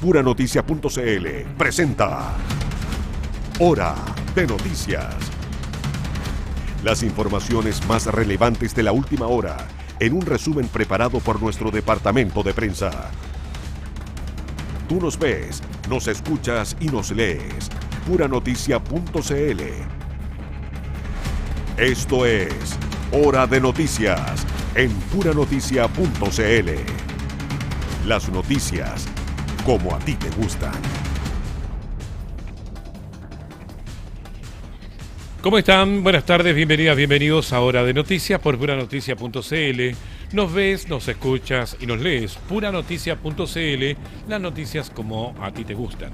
Puranoticia.cl presenta Hora de Noticias. Las informaciones más relevantes de la última hora en un resumen preparado por nuestro departamento de prensa. Tú nos ves, nos escuchas y nos lees. Puranoticia.cl. Esto es Hora de Noticias en Puranoticia.cl. Las noticias como a ti te gustan. ¿Cómo están? Buenas tardes, bienvenidas, bienvenidos a Hora de Noticias por Puranoticia.cl. Nos ves, nos escuchas y nos lees. Puranoticia.cl, las noticias como a ti te gustan.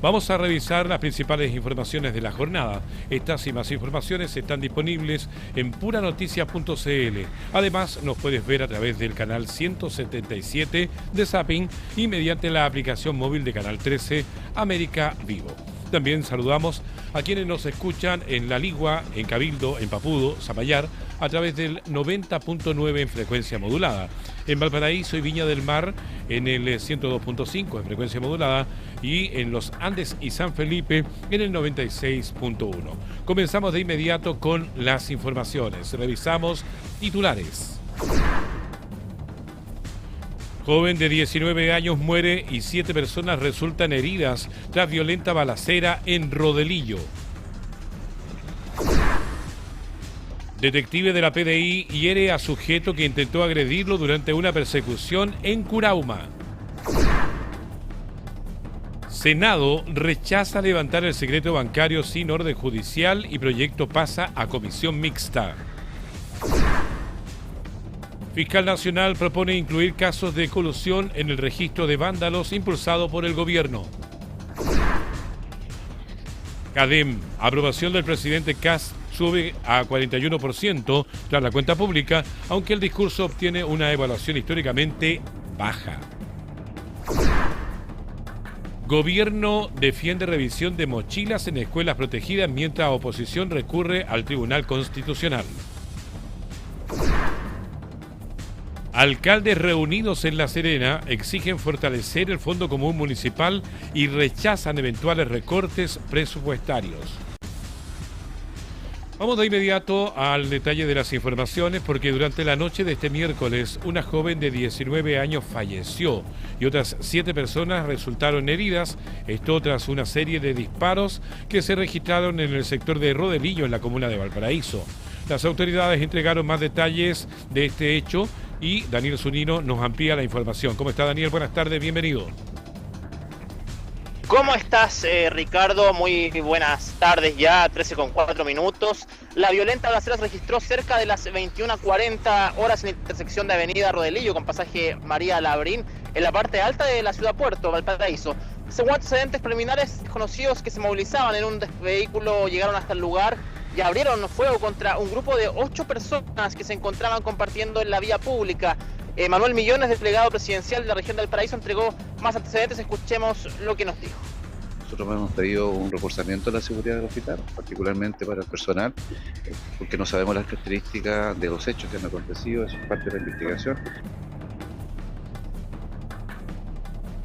Vamos a revisar las principales informaciones de la jornada. Estas y más informaciones están disponibles en Puranoticia.cl. Además, nos puedes ver a través del canal 177 de Zapping y mediante la aplicación móvil de Canal 13 América Vivo. También saludamos a quienes nos escuchan en La Ligua, en Cabildo, en Papudo, Zapallar, a través del 90.9 en frecuencia modulada. En Valparaíso y Viña del Mar en el 102.5 en frecuencia modulada y en Los Andes y San Felipe en el 96.1. Comenzamos de inmediato con las informaciones. Revisamos titulares. Joven de 19 años muere y 7 personas resultan heridas tras violenta balacera en Rodelillo. Detective de la PDI hiere a sujeto que intentó agredirlo durante una persecución en Curauma. Senado rechaza levantar el secreto bancario sin orden judicial y proyecto pasa a comisión mixta. Fiscal Nacional propone incluir casos de colusión en el registro de vándalos impulsado por el gobierno. CADEM, aprobación del presidente Kast sube a 41% tras la cuenta pública, aunque el discurso obtiene una evaluación históricamente baja. Gobierno defiende revisión de mochilas en escuelas protegidas mientras oposición recurre al Tribunal Constitucional. Alcaldes reunidos en La Serena exigen fortalecer el Fondo Común Municipal y rechazan eventuales recortes presupuestarios. Vamos de inmediato al detalle de las informaciones porque durante la noche de este miércoles una joven de 19 años falleció y otras 7 personas resultaron heridas, esto tras una serie de disparos que se registraron en el sector de Rodelillo en la comuna de Valparaíso. Las autoridades entregaron más detalles de este hecho y Daniel Zunino nos amplía la información. ¿Cómo está, Daniel? Buenas tardes, bienvenido. ¿Cómo estás, Ricardo? Muy buenas tardes ya, 13:04. La violenta balacera se registró cerca de las 21:40 horas en la intersección de Avenida Rodelillo con pasaje María Labrín, en la parte alta de la ciudad Puerto, Valparaíso. Según antecedentes preliminares, desconocidos que se movilizaban en un vehículo llegaron hasta el lugar y abrieron fuego contra un grupo de 8 personas que se encontraban compartiendo en la vía pública. Manuel Millones, delegado presidencial de la región del Paraíso, entregó más antecedentes. Escuchemos lo que nos dijo. Nosotros hemos pedido un reforzamiento de la seguridad del hospital, particularmente para el personal, porque no sabemos las características de los hechos que han acontecido, eso es parte de la investigación.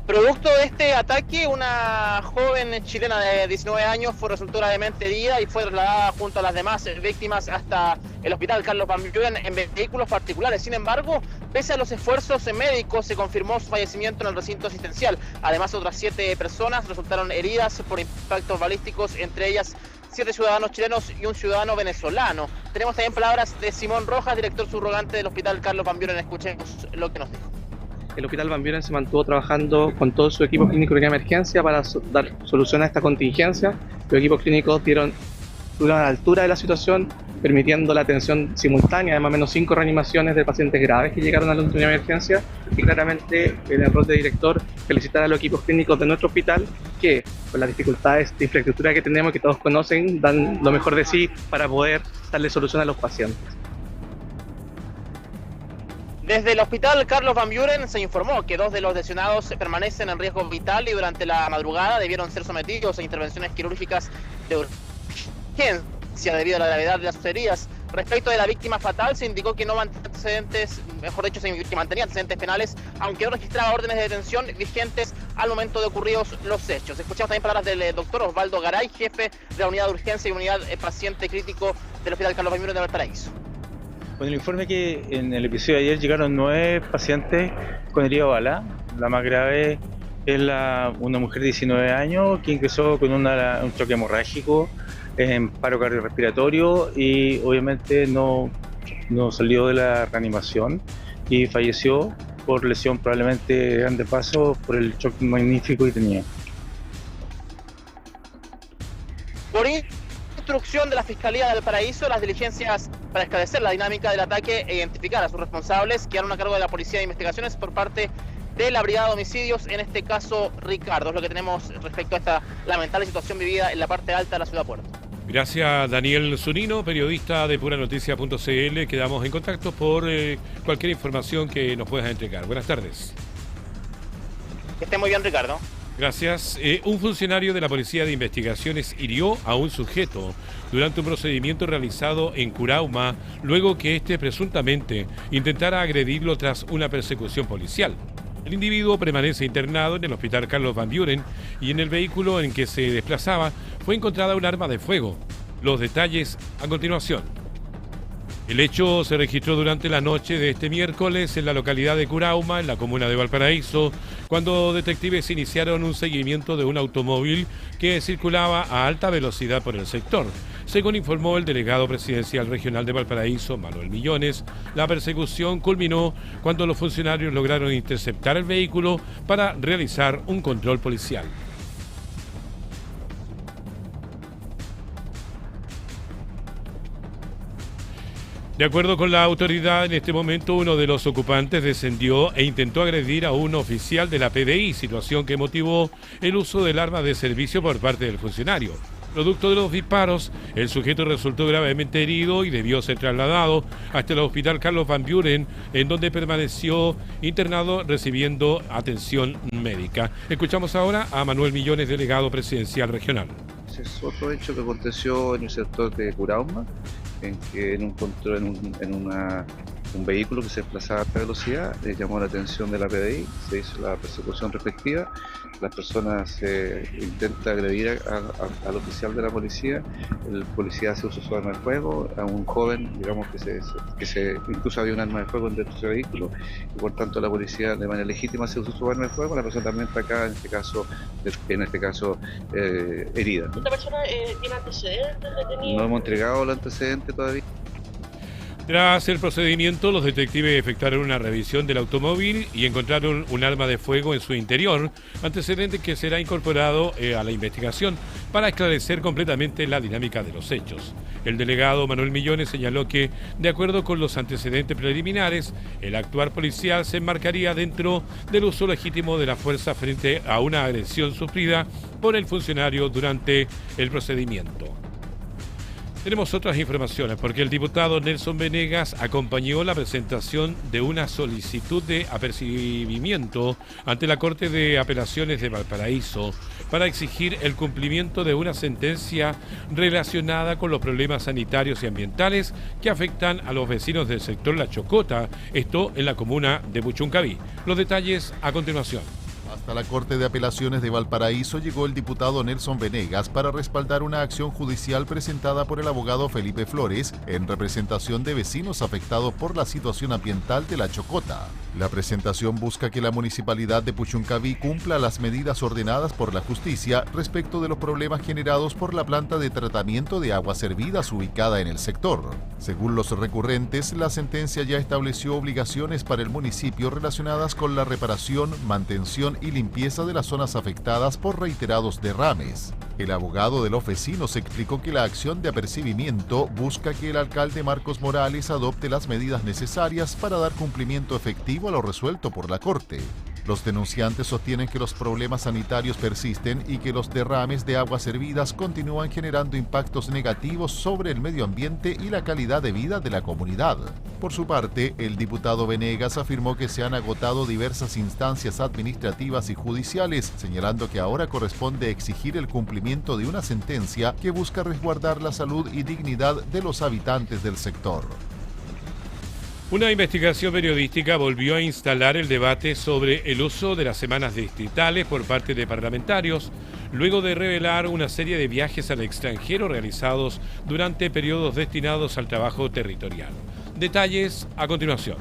Producto de este ataque, una joven chilena de 19 años resultó gravemente herida y fue trasladada junto a las demás víctimas hasta el hospital Carlos Van Buren en vehículos particulares. Sin embargo, pese a los esfuerzos médicos, se confirmó su fallecimiento en el recinto asistencial. Además, otras 7 personas resultaron heridas por impactos balísticos, entre ellas 7 ciudadanos chilenos y un ciudadano venezolano. Tenemos también palabras de Simón Rojas, director subrogante del hospital Carlos Van Buren. Escuchemos lo que nos dijo. El Hospital Van Buren se mantuvo trabajando con todo su equipo clínico de emergencia para dar solución a esta contingencia. Los equipos clínicos estuvieron a la altura de la situación, permitiendo la atención simultánea de más o menos 5 reanimaciones de pacientes graves que llegaron a la unidad de emergencia. Y claramente, en el rol de director, felicitar a los equipos clínicos de nuestro hospital que, con las dificultades de infraestructura que tenemos, que todos conocen, dan lo mejor de sí para poder darle solución a los pacientes. Desde el hospital Carlos Van Buren se informó que 2 de los lesionados permanecen en riesgo vital y durante la madrugada debieron ser sometidos a intervenciones quirúrgicas de urgencia debido a la gravedad de las heridas. Respecto de la víctima fatal, se indicó que no mantenía antecedentes, mejor dicho, que mantenía antecedentes penales, aunque no registraba órdenes de detención vigentes al momento de ocurridos los hechos. Escuchamos también palabras del doctor Osvaldo Garay, jefe de la unidad de urgencia y unidad paciente crítico del Hospital Carlos Van Buren de Valparaíso. Bueno, el informe que en el episodio de ayer llegaron 9 pacientes con herida de bala. La más grave es una mujer de 19 años que ingresó con un choque hemorrágico en paro cardiorrespiratorio y obviamente no salió de la reanimación y falleció por lesión probablemente de grandes vasos por el choque magnífico que tenía. Por instrucción de la Fiscalía de Valparaíso, las diligencias para esclarecer la dinámica del ataque e identificar a sus responsables quedaron a cargo de la Policía de Investigaciones por parte de la Brigada de Homicidios, en este caso Ricardo. Es lo que tenemos respecto a esta lamentable situación vivida en la parte alta de la ciudad Puerto. Gracias, Daniel Zunino, periodista de Puranoticia.cl. Quedamos en contacto por cualquier información que nos puedas entregar. Buenas tardes. Que esté muy bien, Ricardo. Gracias. Un funcionario de la Policía de Investigaciones hirió a un sujeto durante un procedimiento realizado en Curauma, luego que éste presuntamente intentara agredirlo tras una persecución policial. El individuo permanece internado en el Hospital Carlos Van Buren y en el vehículo en que se desplazaba fue encontrada un arma de fuego. Los detalles a continuación. El hecho se registró durante la noche de este miércoles en la localidad de Curauma, en la comuna de Valparaíso, cuando detectives iniciaron un seguimiento de un automóvil que circulaba a alta velocidad por el sector. Según informó el delegado presidencial regional de Valparaíso, Manuel Millones, la persecución culminó cuando los funcionarios lograron interceptar el vehículo para realizar un control policial. De acuerdo con la autoridad, en este momento uno de los ocupantes descendió e intentó agredir a un oficial de la PDI, situación que motivó el uso del arma de servicio por parte del funcionario. Producto de los disparos, el sujeto resultó gravemente herido y debió ser trasladado hasta el Hospital Carlos Van Buren, en donde permaneció internado recibiendo atención médica. Escuchamos ahora a Manuel Millones, delegado presidencial regional. Ese es otro hecho que aconteció en el sector de Curauma, en que encontró un vehículo que se desplazaba a alta velocidad, le llamó la atención de la PDI, se hizo la persecución respectiva, las personas intenta agredir al oficial de la policía, el policía hace uso de su arma de fuego, a un joven, digamos que incluso había un arma de fuego dentro de su vehículo, y por tanto la policía de manera legítima hace uso de su arma de fuego, la persona también está acá, en este caso herida. ¿Esta persona tiene antecedentes detenidos? No hemos entregado los antecedentes todavía. Tras el procedimiento, los detectives efectuaron una revisión del automóvil y encontraron un arma de fuego en su interior, antecedente que será incorporado a la investigación para esclarecer completamente la dinámica de los hechos. El delegado Manuel Millones señaló que, de acuerdo con los antecedentes preliminares, el actuar policial se enmarcaría dentro del uso legítimo de la fuerza frente a una agresión sufrida por el funcionario durante el procedimiento. Tenemos otras informaciones porque el diputado Nelson Venegas acompañó la presentación de una solicitud de apercibimiento ante la Corte de Apelaciones de Valparaíso para exigir el cumplimiento de una sentencia relacionada con los problemas sanitarios y ambientales que afectan a los vecinos del sector La Chocota, esto en la comuna de Puchuncaví. Los detalles a continuación. Hasta la Corte de Apelaciones de Valparaíso llegó el diputado Nelson Venegas para respaldar una acción judicial presentada por el abogado Felipe Flores en representación de vecinos afectados por la situación ambiental de La Chocota. La presentación busca que la municipalidad de Puchuncaví cumpla las medidas ordenadas por la justicia respecto de los problemas generados por la planta de tratamiento de aguas servidas ubicada en el sector. Según los recurrentes, la sentencia ya estableció obligaciones para el municipio relacionadas con la reparación, mantención y limpieza de las zonas afectadas por reiterados derrames. El abogado de los vecinos explicó que la acción de apercibimiento busca que el alcalde Marcos Morales adopte las medidas necesarias para dar cumplimiento efectivo a lo resuelto por la Corte. Los denunciantes sostienen que los problemas sanitarios persisten y que los derrames de aguas servidas continúan generando impactos negativos sobre el medio ambiente y la calidad de vida de la comunidad. Por su parte, el diputado Venegas afirmó que se han agotado diversas instancias administrativas y judiciales, señalando que ahora corresponde exigir el cumplimiento de una sentencia que busca resguardar la salud y dignidad de los habitantes del sector. Una investigación periodística volvió a instalar el debate sobre el uso de las semanas distritales por parte de parlamentarios, luego de revelar una serie de viajes al extranjero realizados durante periodos destinados al trabajo territorial. Detalles a continuación.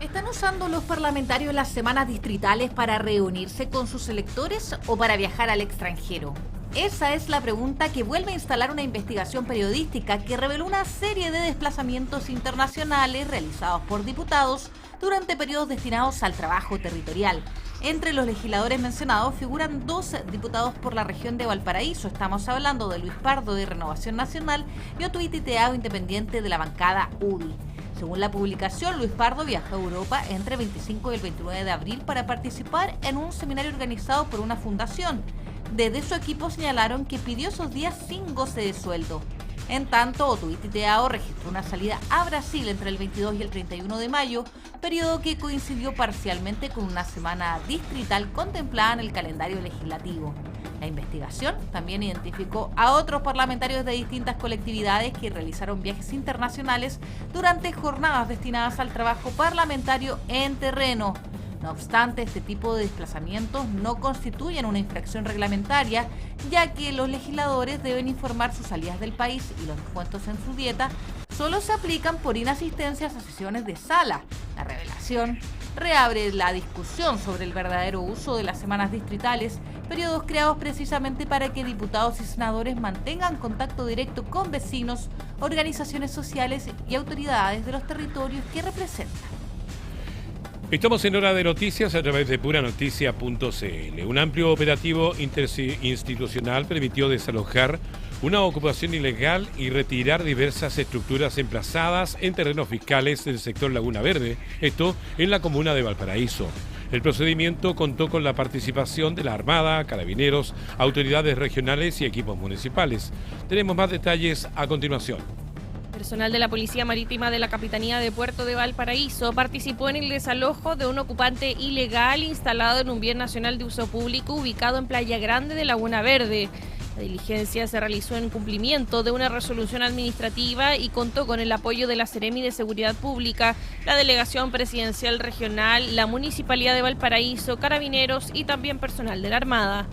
¿Están usando los parlamentarios las semanas distritales para reunirse con sus electores o para viajar al extranjero? Esa es la pregunta que vuelve a instalar una investigación periodística que reveló una serie de desplazamientos internacionales realizados por diputados durante periodos destinados al trabajo territorial. Entre los legisladores mencionados figuran 2 diputados por la región de Valparaíso. Estamos hablando de Luis Pardo de Renovación Nacional y otro tuiteado independiente de la bancada UDI. Según la publicación, Luis Pardo viajó a Europa entre el 25 y el 29 de abril para participar en un seminario organizado por una fundación. Desde su equipo señalaron que pidió esos días sin goce de sueldo. En tanto, Otuiteao registró una salida a Brasil entre el 22 y el 31 de mayo, periodo que coincidió parcialmente con una semana distrital contemplada en el calendario legislativo. La investigación también identificó a otros parlamentarios de distintas colectividades que realizaron viajes internacionales durante jornadas destinadas al trabajo parlamentario en terreno. No obstante, este tipo de desplazamientos no constituyen una infracción reglamentaria, ya que los legisladores deben informar sus salidas del país y los descuentos en su dieta solo se aplican por inasistencias a sesiones de sala. La revelación reabre la discusión sobre el verdadero uso de las semanas distritales, periodos creados precisamente para que diputados y senadores mantengan contacto directo con vecinos, organizaciones sociales y autoridades de los territorios que representan. Estamos en Hora de Noticias a través de puranoticias.cl. Un amplio operativo interinstitucional permitió desalojar una ocupación ilegal y retirar diversas estructuras emplazadas en terrenos fiscales del sector Laguna Verde, esto en la comuna de Valparaíso. El procedimiento contó con la participación de la Armada, Carabineros, autoridades regionales y equipos municipales. Tenemos más detalles a continuación. Personal de la Policía Marítima de la Capitanía de Puerto de Valparaíso participó en el desalojo de un ocupante ilegal instalado en un bien nacional de uso público ubicado en Playa Grande de Laguna Verde. La diligencia se realizó en cumplimiento de una resolución administrativa y contó con el apoyo de la Seremi de Seguridad Pública, la Delegación Presidencial Regional, la Municipalidad de Valparaíso, Carabineros y también personal de la Armada.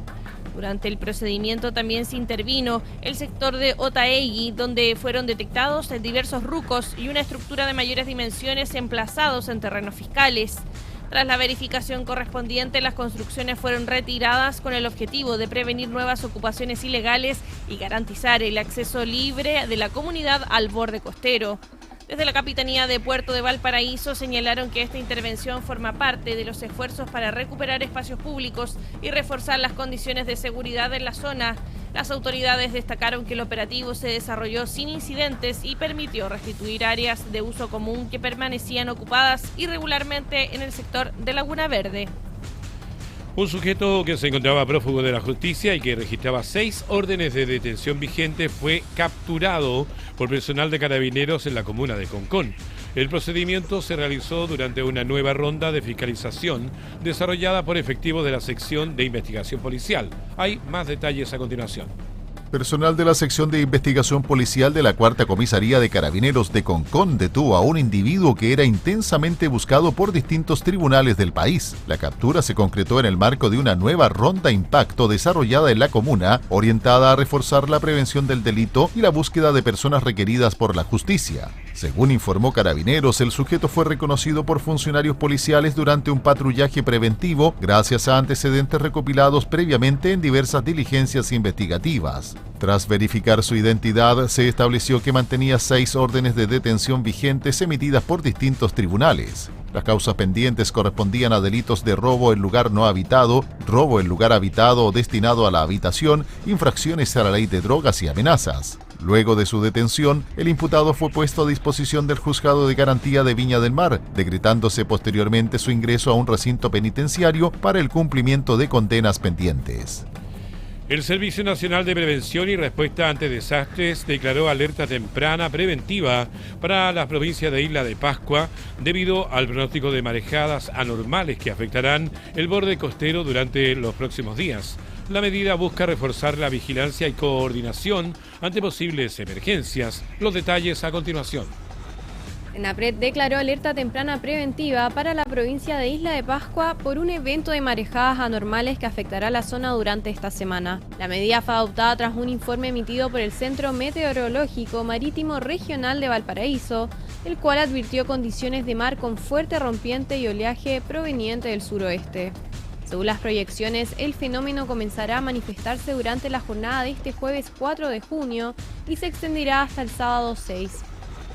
Durante el procedimiento también se intervino el sector de Otaegui, donde fueron detectados diversos rucos y una estructura de mayores dimensiones emplazados en terrenos fiscales. Tras la verificación correspondiente, las construcciones fueron retiradas con el objetivo de prevenir nuevas ocupaciones ilegales y garantizar el acceso libre de la comunidad al borde costero. Desde la Capitanía de Puerto de Valparaíso señalaron que esta intervención forma parte de los esfuerzos para recuperar espacios públicos y reforzar las condiciones de seguridad en la zona. Las autoridades destacaron que el operativo se desarrolló sin incidentes y permitió restituir áreas de uso común que permanecían ocupadas irregularmente en el sector de Laguna Verde. Un sujeto que se encontraba prófugo de la justicia y que registraba 6 órdenes de detención vigentes fue capturado por personal de Carabineros en la comuna de Concón. El procedimiento se realizó durante una nueva ronda de fiscalización desarrollada por efectivos de la sección de investigación policial. Hay más detalles a continuación. Personal de la sección de investigación policial de la Cuarta Comisaría de Carabineros de Concón detuvo a un individuo que era intensamente buscado por distintos tribunales del país. La captura se concretó en el marco de una nueva ronda impacto desarrollada en la comuna, orientada a reforzar la prevención del delito y la búsqueda de personas requeridas por la justicia. Según informó Carabineros, el sujeto fue reconocido por funcionarios policiales durante un patrullaje preventivo gracias a antecedentes recopilados previamente en diversas diligencias investigativas. Tras verificar su identidad, se estableció que mantenía 6 órdenes de detención vigentes emitidas por distintos tribunales. Las causas pendientes correspondían a delitos de robo en lugar no habitado, robo en lugar habitado o destinado a la habitación, infracciones a la ley de drogas y amenazas. Luego de su detención, el imputado fue puesto a disposición del Juzgado de Garantía de Viña del Mar, decretándose posteriormente su ingreso a un recinto penitenciario para el cumplimiento de condenas pendientes. El Servicio Nacional de Prevención y Respuesta ante Desastres declaró alerta temprana preventiva para las provincias de Isla de Pascua debido al pronóstico de marejadas anormales que afectarán el borde costero durante los próximos días. La medida busca reforzar la vigilancia y coordinación ante posibles emergencias. Los detalles a continuación. Senapred declaró alerta temprana preventiva para la provincia de Isla de Pascua por un evento de marejadas anormales que afectará la zona durante esta semana. La medida fue adoptada tras un informe emitido por el Centro Meteorológico Marítimo Regional de Valparaíso, el cual advirtió condiciones de mar con fuerte rompiente y oleaje proveniente del suroeste. Según las proyecciones, el fenómeno comenzará a manifestarse durante la jornada de este jueves 4 de junio y se extenderá hasta el sábado 6.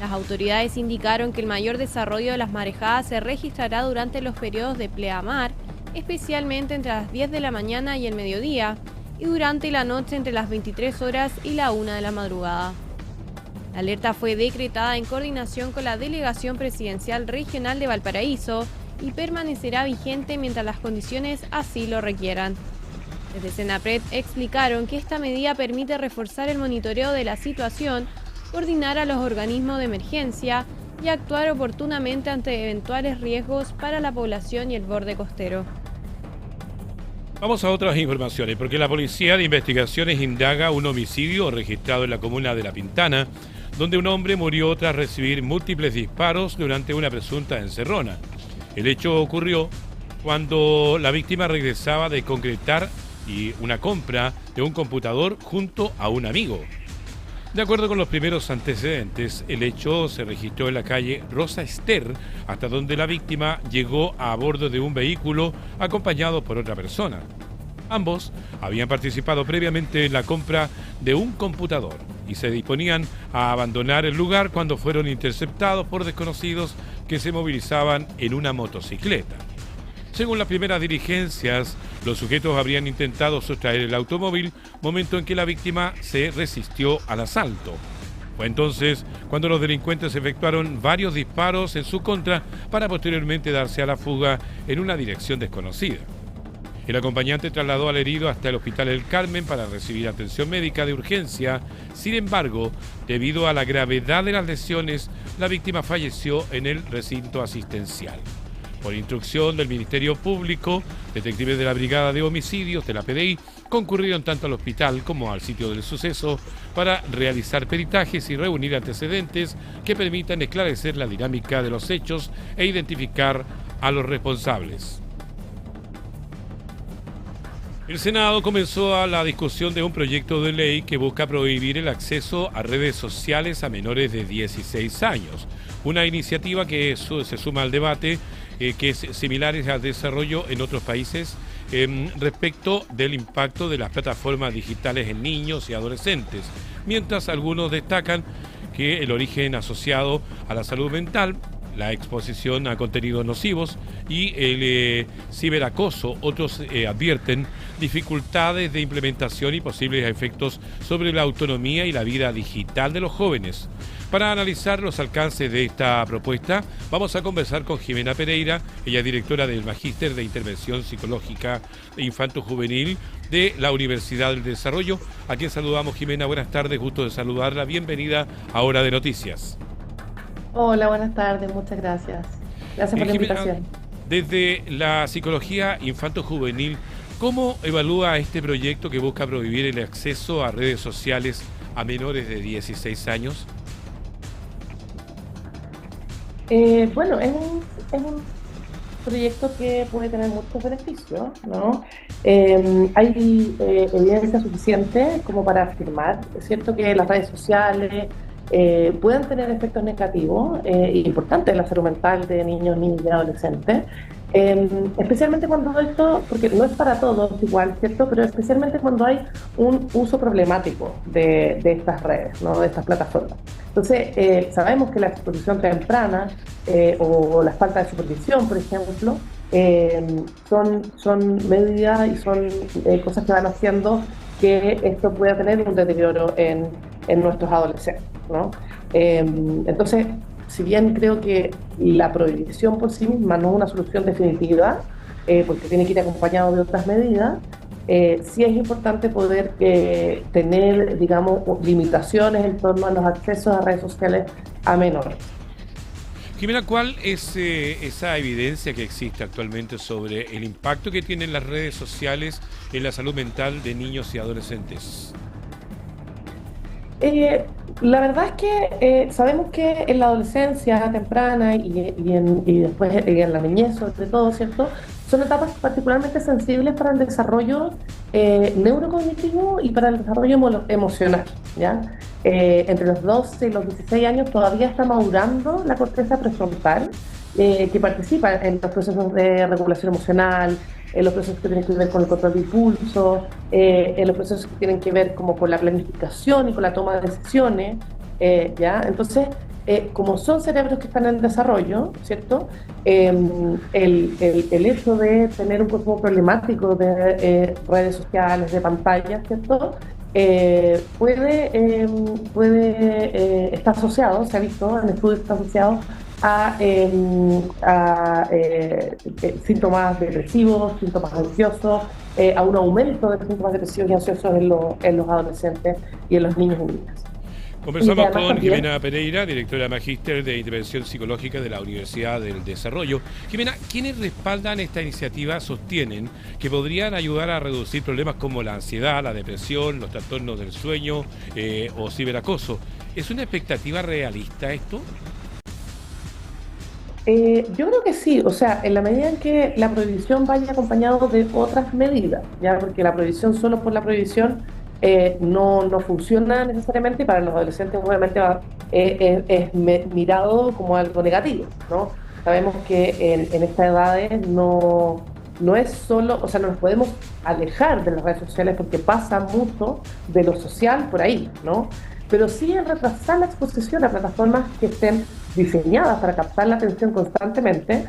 Las autoridades indicaron que el mayor desarrollo de las marejadas se registrará durante los periodos de pleamar, especialmente entre las 10 de la mañana y el mediodía, y durante la noche entre las 23 horas y la 1 de la madrugada. La alerta fue decretada en coordinación con la Delegación Presidencial Regional de Valparaíso y permanecerá vigente mientras las condiciones así lo requieran. Desde Senapred explicaron que esta medida permite reforzar el monitoreo de la situación, coordinar a los organismos de emergencia y actuar oportunamente ante eventuales riesgos para la población y el borde costero. Vamos a otras informaciones, porque la Policía de Investigaciones indaga un homicidio registrado en la comuna de La Pintana, donde un hombre murió tras recibir múltiples disparos durante una presunta encerrona. El hecho ocurrió cuando la víctima regresaba de concretar una compra de un computador junto a un amigo. De acuerdo con los primeros antecedentes, el hecho se registró en la calle Rosa Ester, hasta donde la víctima llegó a bordo de un vehículo acompañado por otra persona. Ambos habían participado previamente en la compra de un computador y se disponían a abandonar el lugar cuando fueron interceptados por desconocidos que se movilizaban en una motocicleta. Según las primeras diligencias, los sujetos habrían intentado sustraer el automóvil, momento en que la víctima se resistió al asalto. Fue entonces cuando los delincuentes efectuaron varios disparos en su contra para posteriormente darse a la fuga en una dirección desconocida. El acompañante trasladó al herido hasta el Hospital El Carmen para recibir atención médica de urgencia. Sin embargo, debido a la gravedad de las lesiones, la víctima falleció en el recinto asistencial. Por instrucción del Ministerio Público, detectives de la Brigada de Homicidios de la PDI concurrieron tanto al hospital como al sitio del suceso para realizar peritajes y reunir antecedentes que permitan esclarecer la dinámica de los hechos e identificar a los responsables. El Senado comenzó la discusión de un proyecto de ley que busca prohibir el acceso a redes sociales a menores de 16 años. Una iniciativa que se suma al debate que es similar al desarrollo en otros países respecto del impacto de las plataformas digitales en niños y adolescentes, mientras algunos destacan que el origen asociado a la salud mental, la exposición a contenidos nocivos y el ciberacoso, otros advierten dificultades de implementación y posibles efectos sobre la autonomía y la vida digital de los jóvenes. Para analizar los alcances de esta propuesta, vamos a conversar con Jimena Pereira, ella es directora del Magíster de Intervención Psicológica Infanto-Juvenil de la Universidad del Desarrollo, a quien saludamos. Jimena, buenas tardes, gusto de saludarla, bienvenida a Hora de Noticias. Hola, buenas tardes, muchas gracias. Gracias por la invitación. Desde la psicología infanto-juvenil, ¿cómo evalúa este proyecto que busca prohibir el acceso a redes sociales a menores de 16 años? Bueno, es un proyecto que puede tener muchos beneficios, ¿no? Hay evidencia suficiente como para afirmar, es cierto que las redes sociales pueden tener efectos negativos importantes en la salud mental de niños, niñas y adolescentes, especialmente cuando esto, porque no es para todos igual, ¿cierto? Pero especialmente cuando hay un uso problemático de estas redes, ¿no? De estas plataformas. Entonces, sabemos que la exposición temprana o la falta de supervisión, por ejemplo, son medidas y son cosas que van haciendo que esto pueda tener un deterioro en nuestros adolescentes, ¿no? Entonces, si bien creo que la prohibición por sí misma no es una solución definitiva, porque tiene que ir acompañado de otras medidas, sí es importante poder tener, digamos, limitaciones en torno a los accesos a redes sociales a menores. Jimena, ¿cuál es esa evidencia que existe actualmente sobre el impacto que tienen las redes sociales en la salud mental de niños y adolescentes? La verdad es que sabemos que en la adolescencia temprana y después en la niñez, sobre todo, ¿cierto? Son etapas particularmente sensibles para el desarrollo neurocognitivo y para el desarrollo emocional, ¿ya? Entre los 12 y los 16 años todavía está madurando la corteza prefrontal, que participa en los procesos de regulación emocional, en los procesos que tienen que ver con el control de impulso, en los procesos que tienen que ver como con la planificación y con la toma de decisiones, ¿ya? Entonces, como son cerebros que están en desarrollo, ¿cierto? El hecho de tener un consumo problemático de redes sociales, de pantallas, ¿cierto? Puede estar asociado, se ha visto en estudios, está asociado a síntomas depresivos, síntomas ansiosos, a un aumento de síntomas depresivos y ansiosos en los adolescentes y en los niños y niñas. Conversamos con Jimena Pereira, directora magíster de Intervención Psicológica de la Universidad del Desarrollo. Jimena, ¿quiénes respaldan esta iniciativa sostienen que podrían ayudar a reducir problemas como la ansiedad, la depresión, los trastornos del sueño o ciberacoso? ¿Es una expectativa realista esto? Yo creo que sí, o sea, en la medida en que la prohibición vaya acompañado de otras medidas, ya, porque la prohibición solo por la prohibición no funciona necesariamente, y para los adolescentes obviamente es mirado como algo negativo, ¿no? Sabemos que en estas edades no es solo, o sea, no nos podemos alejar de las redes sociales porque pasa mucho de lo social por ahí, ¿no? Pero sí en retrasar la exposición a plataformas que estén diseñadas para captar la atención constantemente,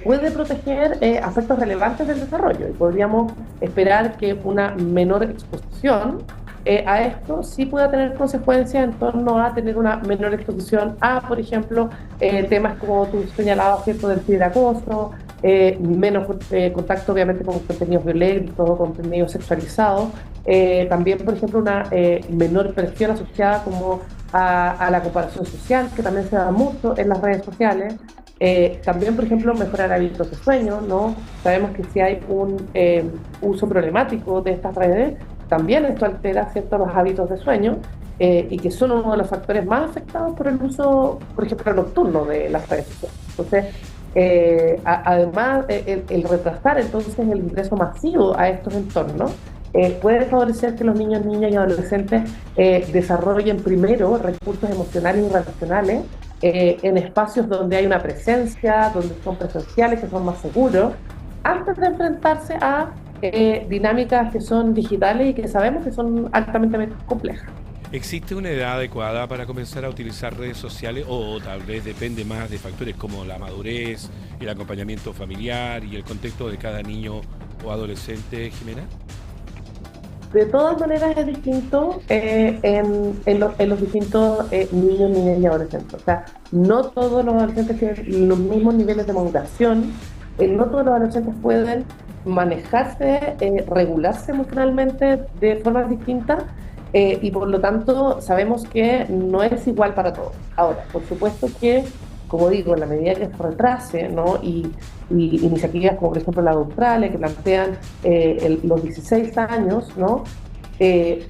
puede proteger aspectos relevantes del desarrollo, y podríamos esperar que una menor exposición a esto sí pueda tener consecuencias en torno a tener una menor exposición a, por ejemplo, temas como tú señalabas, ¿cierto?, del ciberacoso, menos contacto obviamente con contenidos violentos, contenidos sexualizados, también, por ejemplo, una menor presión asociada como a la comparación social, que también se da mucho en las redes sociales. También, por ejemplo, mejorar hábitos de sueño, ¿no? Sabemos que si hay un uso problemático de estas redes, también esto altera, ¿cierto?, los hábitos de sueño, y que son uno de los factores más afectados por el uso, por ejemplo, nocturno de las redes sociales. Entonces, además, el retrasar entonces el ingreso masivo a estos entornos puede favorecer que los niños, niñas y adolescentes desarrollen primero recursos emocionales y relacionales en espacios donde hay una presencia, donde son presenciales, que son más seguros, antes de enfrentarse a dinámicas que son digitales y que sabemos que son altamente complejas. ¿Existe una edad adecuada para comenzar a utilizar redes sociales o tal vez depende más de factores como la madurez, el acompañamiento familiar y el contexto de cada niño o adolescente, Jimena? De todas maneras es distinto en los distintos niños, niñas y adolescentes. O sea, no todos los adolescentes tienen los mismos niveles de maduración, no todos los adolescentes pueden manejarse, regularse emocionalmente de formas distintas, y por lo tanto sabemos que no es igual para todos. Ahora, por supuesto que, como digo, en la medida que se retrase, ¿no? y iniciativas como por ejemplo la de Australia, que plantean los 16 años, ¿no?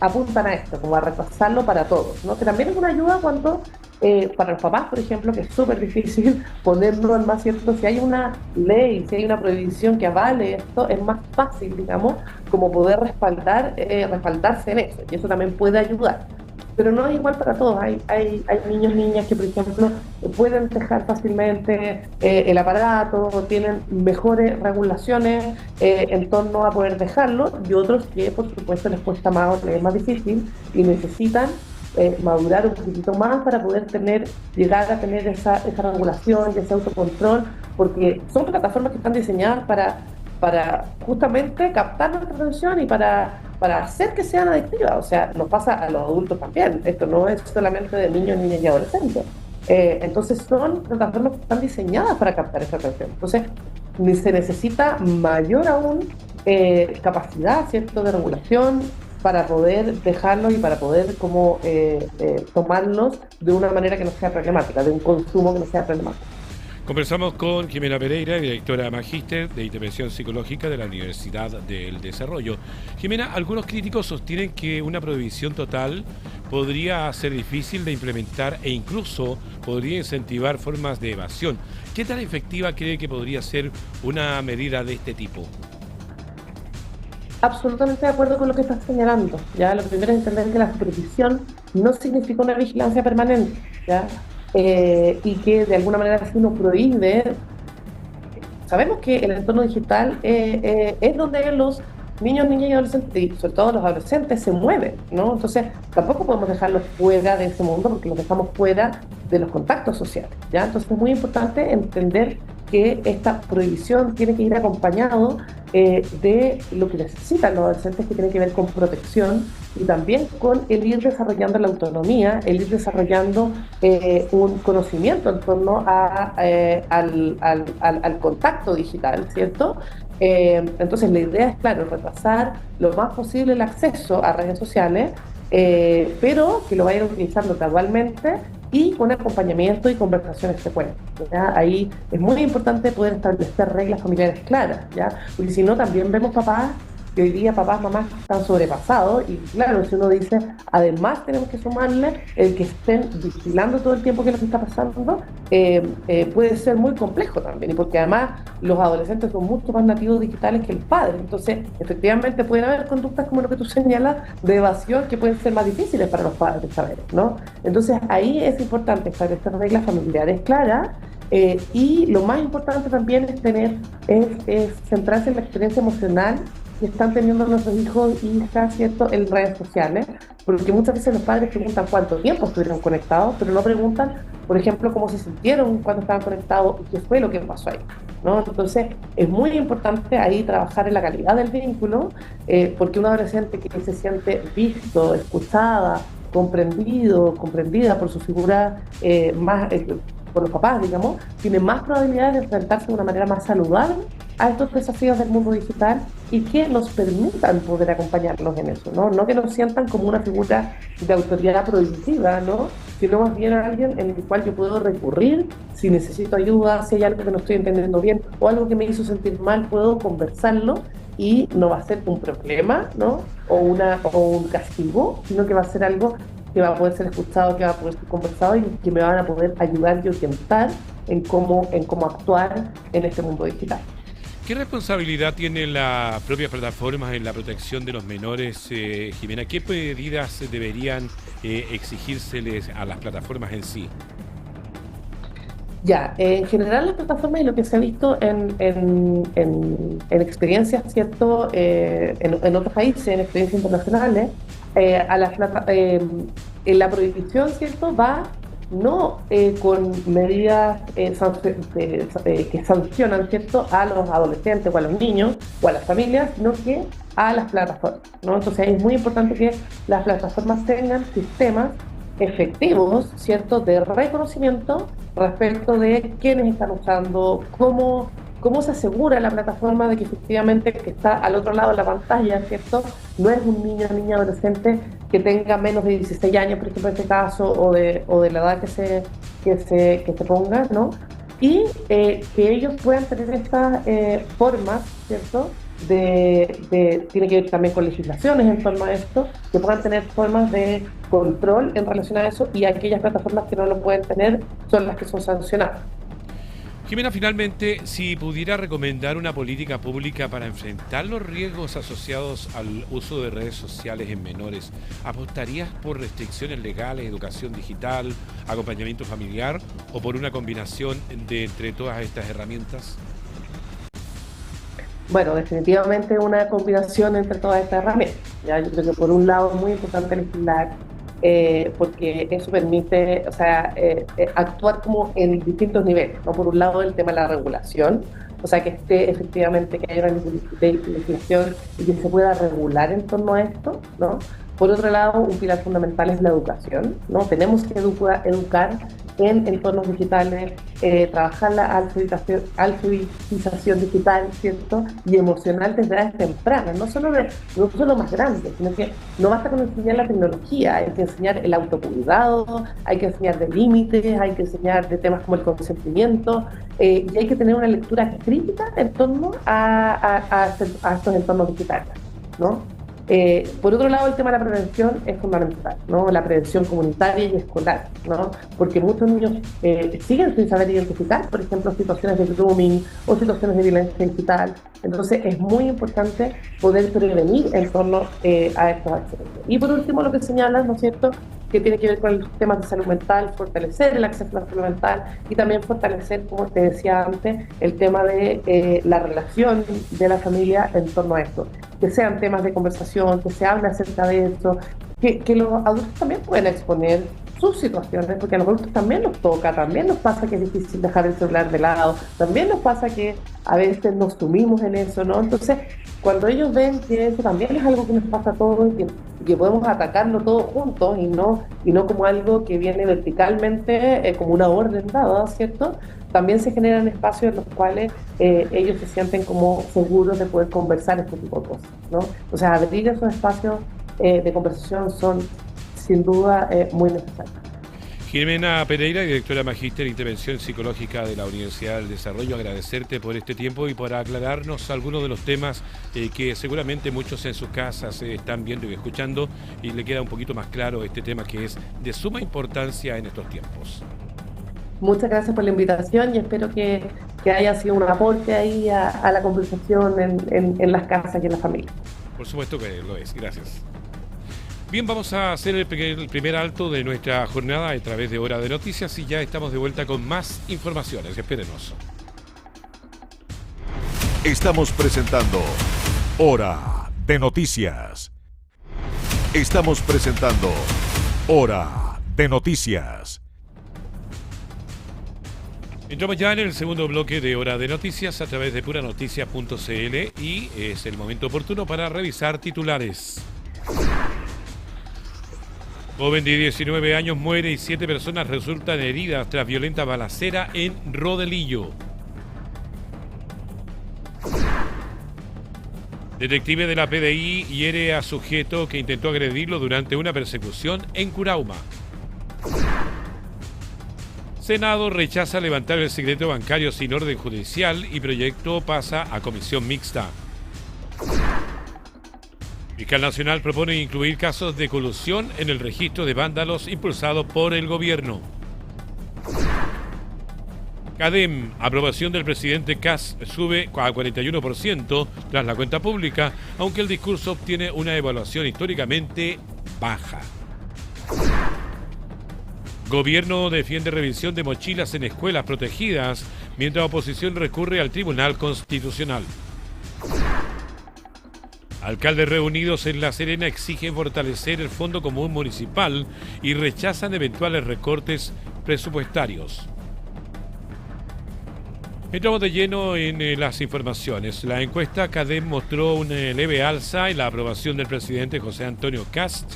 Apuntan a esto, como a retrasarlo para todos, ¿no? Que también es una ayuda cuando, para los papás, por ejemplo, que es súper difícil ponerlo en más cierto, si hay una ley, si hay una prohibición que avale esto, es más fácil, digamos, como poder respaldarse en eso, y eso también puede ayudar. Pero no es igual para todos. Hay niños, niñas que, por ejemplo, pueden dejar fácilmente el aparato, o tienen mejores regulaciones en torno a poder dejarlo, y otros que, por supuesto, les cuesta más o les es más difícil y necesitan madurar un poquitito más para poder llegar a tener esa regulación y ese autocontrol, porque son plataformas que están diseñadas para justamente captar nuestra atención y para hacer que sean adictivas. O sea, nos pasa a los adultos también. Esto no es solamente de niños, niñas y adolescentes. Entonces son plataformas que están diseñadas para captar esa atención. Entonces se necesita mayor aún capacidad, ¿cierto?, de regulación para poder dejarlos y para poder como tomarlos de una manera que no sea problemática, de un consumo que no sea problemático. Conversamos con Jimena Pereira, directora magíster de Intervención Psicológica de la Universidad del Desarrollo. Jimena, algunos críticos sostienen que una prohibición total podría ser difícil de implementar e incluso podría incentivar formas de evasión. ¿Qué tan efectiva cree que podría ser una medida de este tipo? Absolutamente de acuerdo con lo que estás señalando. Ya, lo primero es entender que la supervisión no significa una vigilancia permanente, ¿ya? Y que de alguna manera si uno prohíbe. Sabemos que el entorno digital es donde los niños, niñas y adolescentes, y sobre todo los adolescentes, se mueven, ¿no? Entonces, tampoco podemos dejarlos fuera de ese mundo porque los dejamos fuera de los contactos sociales, ¿ya? Entonces, es muy importante entender que esta prohibición tiene que ir acompañado de lo que necesitan los adolescentes, que tiene que ver con protección y también con el ir desarrollando la autonomía, el ir desarrollando un conocimiento en torno al contacto digital, ¿cierto? Entonces la idea es, claro, retrasar lo más posible el acceso a redes sociales, pero que lo vayan utilizando gradualmente y con acompañamiento y conversaciones frecuentes, ¿ya? Ahí es muy importante poder establecer reglas familiares claras, ¿ya? Porque si no, también vemos papás que hoy día papás, mamás están sobrepasados y claro, si uno dice, además tenemos que sumarle el que estén vigilando todo el tiempo que lo que está pasando, puede ser muy complejo también, y porque además los adolescentes son mucho más nativos digitales que los padres, entonces efectivamente pueden haber conductas como lo que tú señalas de evasión que pueden ser más difíciles para los padres saber, ¿no? Entonces ahí es importante establecer reglas familiares claras. Y lo más importante también es centrarse en la experiencia emocional que están teniendo nuestros hijos y hijas, ¿cierto?, en redes sociales, porque muchas veces los padres preguntan cuánto tiempo estuvieron conectados, pero no preguntan, por ejemplo, cómo se sintieron cuando estaban conectados y qué fue lo que pasó ahí, ¿no? Entonces, es muy importante ahí trabajar en la calidad del vínculo, porque un adolescente que se siente visto, escuchada, comprendida por su figura por los papás, digamos, tiene más probabilidades de enfrentarse de una manera más saludable a estos desafíos del mundo digital y que nos permitan poder acompañarlos en eso, ¿no? No que nos sientan como una figura de autoridad prohibitiva, ¿no? Sino más bien a alguien en el cual yo puedo recurrir si necesito ayuda, si hay algo que no estoy entendiendo bien o algo que me hizo sentir mal, puedo conversarlo y no va a ser un problema, ¿no? O un castigo, sino que va a ser algo que va a poder ser escuchado, que va a poder ser conversado y que me van a poder ayudar y orientar en cómo actuar en este mundo digital. ¿Qué responsabilidad tienen las propias plataformas en la protección de los menores, Jimena? ¿Qué medidas deberían exigírseles a las plataformas en sí? Ya, en general las plataformas y lo que se ha visto en experiencias, ¿cierto?, en otros países, en experiencias internacionales, en la prohibición, ¿cierto?, va no con medidas que sancionan, ¿cierto?, a los adolescentes o a los niños o a las familias, sino que a las plataformas, ¿no? Entonces es muy importante que las plataformas tengan sistemas efectivos, ¿cierto?, de reconocimiento respecto de quiénes están usando, cómo se asegura la plataforma de que efectivamente el que está al otro lado de la pantalla, ¿cierto?, no es un niño o niña adolescente que tenga menos de 16 años, por ejemplo, en este caso, o de la edad que se ponga, ¿no? Y que ellos puedan tener estas formas, ¿cierto?, tiene que ver también con legislaciones en torno a esto, que puedan tener formas de control en relación a eso, y aquellas plataformas que no lo pueden tener son las que son sancionadas. Jimena, finalmente, si pudiera recomendar una política pública para enfrentar los riesgos asociados al uso de redes sociales en menores, ¿apostarías por restricciones legales, educación digital, acompañamiento familiar o por una combinación entre todas estas herramientas? Bueno, definitivamente una combinación entre todas estas herramientas. ¿Ya? Yo creo que por un lado es muy importante legislar, porque eso permite, o sea, actuar como en distintos niveles, ¿no? Por un lado el tema de la regulación, o sea, que esté efectivamente, que haya una legislación y que se pueda regular en torno a esto, ¿no? Por otro lado, un pilar fundamental es la educación, ¿no? Tenemos que educar en entornos digitales, trabajar la alfabetización digital, ¿cierto?, y emocional desde edades tempranas, no solo más grandes, sino que no basta con enseñar la tecnología, hay que enseñar el autocuidado, hay que enseñar de límites, hay que enseñar de temas como el consentimiento, y hay que tener una lectura crítica en torno a estos entornos digitales, ¿no? Por otro lado, el tema de la prevención es fundamental, ¿no? La prevención comunitaria y escolar, ¿no? Porque muchos niños siguen sin saber identificar, por ejemplo, situaciones de grooming o situaciones de violencia digital. Entonces, es muy importante poder prevenir en torno a estos accidentes. Y por último, lo que señalas, ¿no es cierto?, que tiene que ver con los temas de salud mental, fortalecer el acceso a la salud mental y también fortalecer, como te decía antes, el tema de la relación de la familia en torno a esto. Que sean temas de conversación, que se hable acerca de esto, que los adultos también pueden exponer sus situaciones, porque a los adultos también nos toca, también nos pasa que es difícil dejar el celular de lado, también nos pasa que a veces nos sumimos en eso, ¿no? Entonces, cuando ellos ven que eso también es algo que nos pasa a todos y que podemos atacarlo todos juntos y no como algo que viene verticalmente como una orden dada, ¿cierto? También se generan espacios en los cuales ellos se sienten como seguros de poder conversar este tipo de cosas, ¿no? O sea, abrir esos espacios de conversación son sin duda muy necesarios. Jimena Pereira, directora magíster de Intervención Psicológica de la Universidad del Desarrollo, agradecerte por este tiempo y por aclararnos algunos de los temas que seguramente muchos en sus casas están viendo y escuchando, y le queda un poquito más claro este tema que es de suma importancia en estos tiempos. Muchas gracias por la invitación y espero que haya sido un aporte ahí a la conversación en las casas y en las familias. Por supuesto que lo es, gracias. Bien, vamos a hacer el primer alto de nuestra jornada a través de Hora de Noticias y ya estamos de vuelta con más informaciones. Espérenos. Estamos presentando Hora de Noticias. Estamos presentando Hora de Noticias. Entramos ya en el segundo bloque de Hora de Noticias a través de puranoticias.cl y es el momento oportuno para revisar titulares. Joven de 19 años muere y 7 personas resultan heridas tras violenta balacera en Rodelillo. Detective de la PDI hiere a sujeto que intentó agredirlo durante una persecución en Curauma. Senado rechaza levantar el secreto bancario sin orden judicial y proyecto pasa a comisión mixta. Fiscal Nacional propone incluir casos de colusión en el registro de vándalos impulsado por el gobierno. CADEM, aprobación del presidente Kast sube a 41% tras la cuenta pública, aunque el discurso obtiene una evaluación históricamente baja. Gobierno defiende revisión de mochilas en escuelas protegidas, mientras oposición recurre al Tribunal Constitucional. Alcaldes reunidos en La Serena exigen fortalecer el Fondo Común Municipal y rechazan eventuales recortes presupuestarios. Entramos de lleno en las informaciones. La encuesta CADEM mostró una leve alza en la aprobación del presidente José Antonio Kast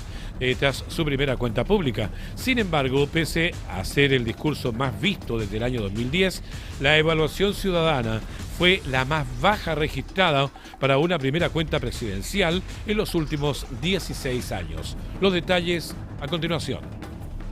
tras su primera cuenta pública. Sin embargo, pese a ser el discurso más visto desde el año 2010, la evaluación ciudadana fue la más baja registrada para una primera cuenta presidencial en los últimos 16 años. Los detalles a continuación.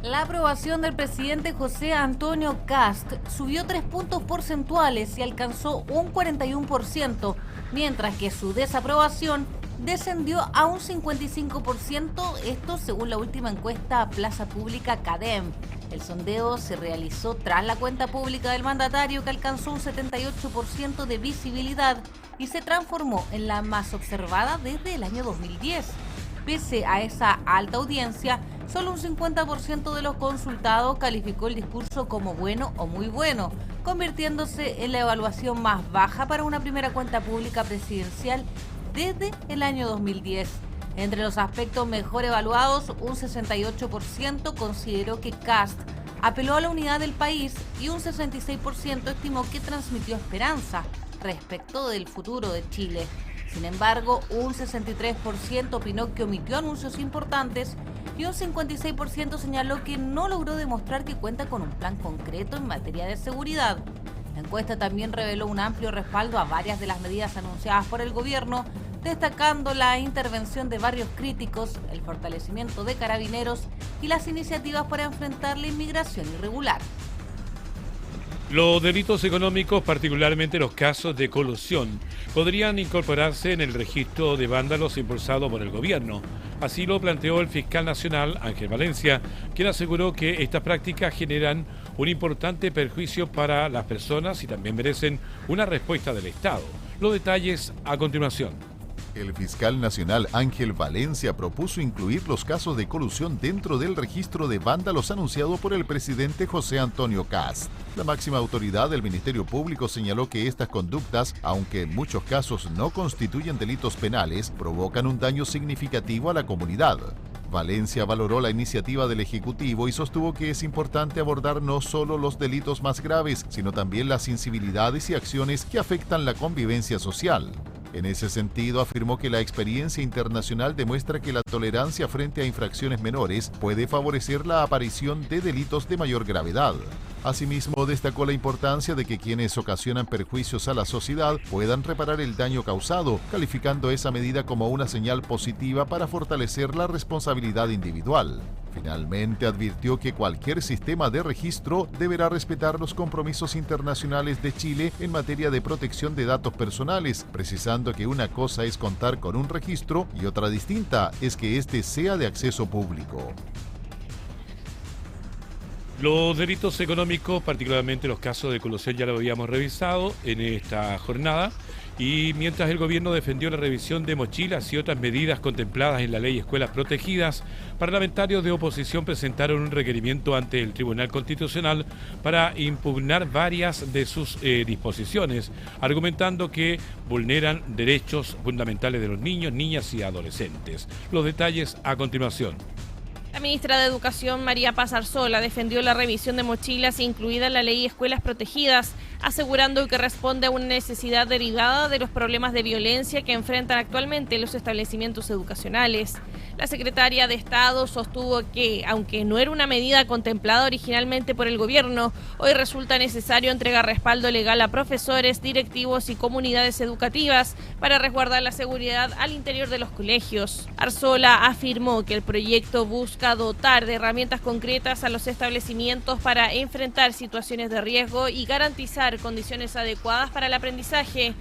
La aprobación del presidente José Antonio Kast subió 3 puntos porcentuales y alcanzó un 41%, mientras que su desaprobación descendió a un 55%, esto según la última encuesta Plaza Pública CADEM. El sondeo se realizó tras la cuenta pública del mandatario, que alcanzó un 78% de visibilidad y se transformó en la más observada desde el año 2010. Pese a esa alta audiencia, solo un 50% de los consultados calificó el discurso como bueno o muy bueno, convirtiéndose en la evaluación más baja para una primera cuenta pública presidencial desde el año 2010. Entre los aspectos mejor evaluados, un 68% consideró que Kast apeló a la unidad del país y un 66% estimó que transmitió esperanza respecto del futuro de Chile. Sin embargo, un 63% opinó que omitió anuncios importantes y un 56% señaló que no logró demostrar que cuenta con un plan concreto en materia de seguridad. La encuesta también reveló un amplio respaldo a varias de las medidas anunciadas por el gobierno, destacando la intervención de barrios críticos, el fortalecimiento de carabineros y las iniciativas para enfrentar la inmigración irregular. Los delitos económicos, particularmente los casos de colusión, podrían incorporarse en el registro de vándalos impulsado por el gobierno. Así lo planteó el fiscal nacional, Ángel Valencia, quien aseguró que estas prácticas generan un importante perjuicio para las personas y también merecen una respuesta del Estado. Los detalles a continuación. El fiscal nacional Ángel Valencia propuso incluir los casos de colusión dentro del registro de vándalos anunciado por el presidente José Antonio Kast. La máxima autoridad del Ministerio Público señaló que estas conductas, aunque en muchos casos no constituyen delitos penales, provocan un daño significativo a la comunidad. Valencia valoró la iniciativa del Ejecutivo y sostuvo que es importante abordar no solo los delitos más graves, sino también las incivilidades y acciones que afectan la convivencia social. En ese sentido, afirmó que la experiencia internacional demuestra que la tolerancia frente a infracciones menores puede favorecer la aparición de delitos de mayor gravedad. Asimismo, destacó la importancia de que quienes ocasionan perjuicios a la sociedad puedan reparar el daño causado, calificando esa medida como una señal positiva para fortalecer la responsabilidad individual. Finalmente, advirtió que cualquier sistema de registro deberá respetar los compromisos internacionales de Chile en materia de protección de datos personales, precisando que una cosa es contar con un registro y otra distinta es que éste sea de acceso público. Los delitos económicos, particularmente los casos de colusión, ya lo habíamos revisado en esta jornada. Y mientras el gobierno defendió la revisión de mochilas y otras medidas contempladas en la ley Escuelas Protegidas, parlamentarios de oposición presentaron un requerimiento ante el Tribunal Constitucional para impugnar varias de sus disposiciones, argumentando que vulneran derechos fundamentales de los niños, niñas y adolescentes. Los detalles a continuación. La ministra de Educación, María Paz Arzola, defendió la revisión de mochilas incluida en la ley Escuelas Protegidas, asegurando que responde a una necesidad derivada de los problemas de violencia que enfrentan actualmente los establecimientos educacionales. La secretaria de Estado sostuvo que, aunque no era una medida contemplada originalmente por el gobierno, hoy resulta necesario entregar respaldo legal a profesores, directivos y comunidades educativas para resguardar la seguridad al interior de los colegios. Arzola afirmó que el proyecto busca dotar de herramientas concretas a los establecimientos para enfrentar situaciones de riesgo y garantizar condiciones adecuadas para el aprendizaje.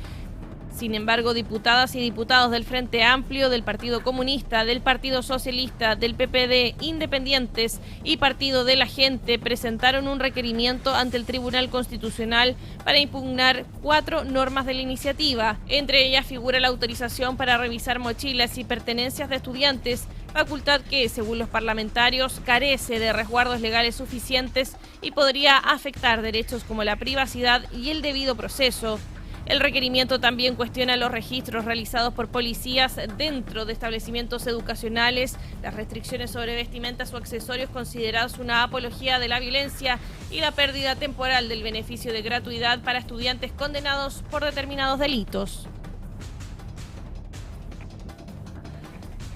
Sin embargo, diputadas y diputados del Frente Amplio, del Partido Comunista, del Partido Socialista, del PPD, Independientes y Partido de la Gente presentaron un requerimiento ante el Tribunal Constitucional para impugnar 4 normas de la iniciativa. Entre ellas figura la autorización para revisar mochilas y pertenencias de estudiantes, facultad que, según los parlamentarios, carece de resguardos legales suficientes y podría afectar derechos como la privacidad y el debido proceso. El requerimiento también cuestiona los registros realizados por policías dentro de establecimientos educacionales, las restricciones sobre vestimentas o accesorios considerados una apología de la violencia y la pérdida temporal del beneficio de gratuidad para estudiantes condenados por determinados delitos.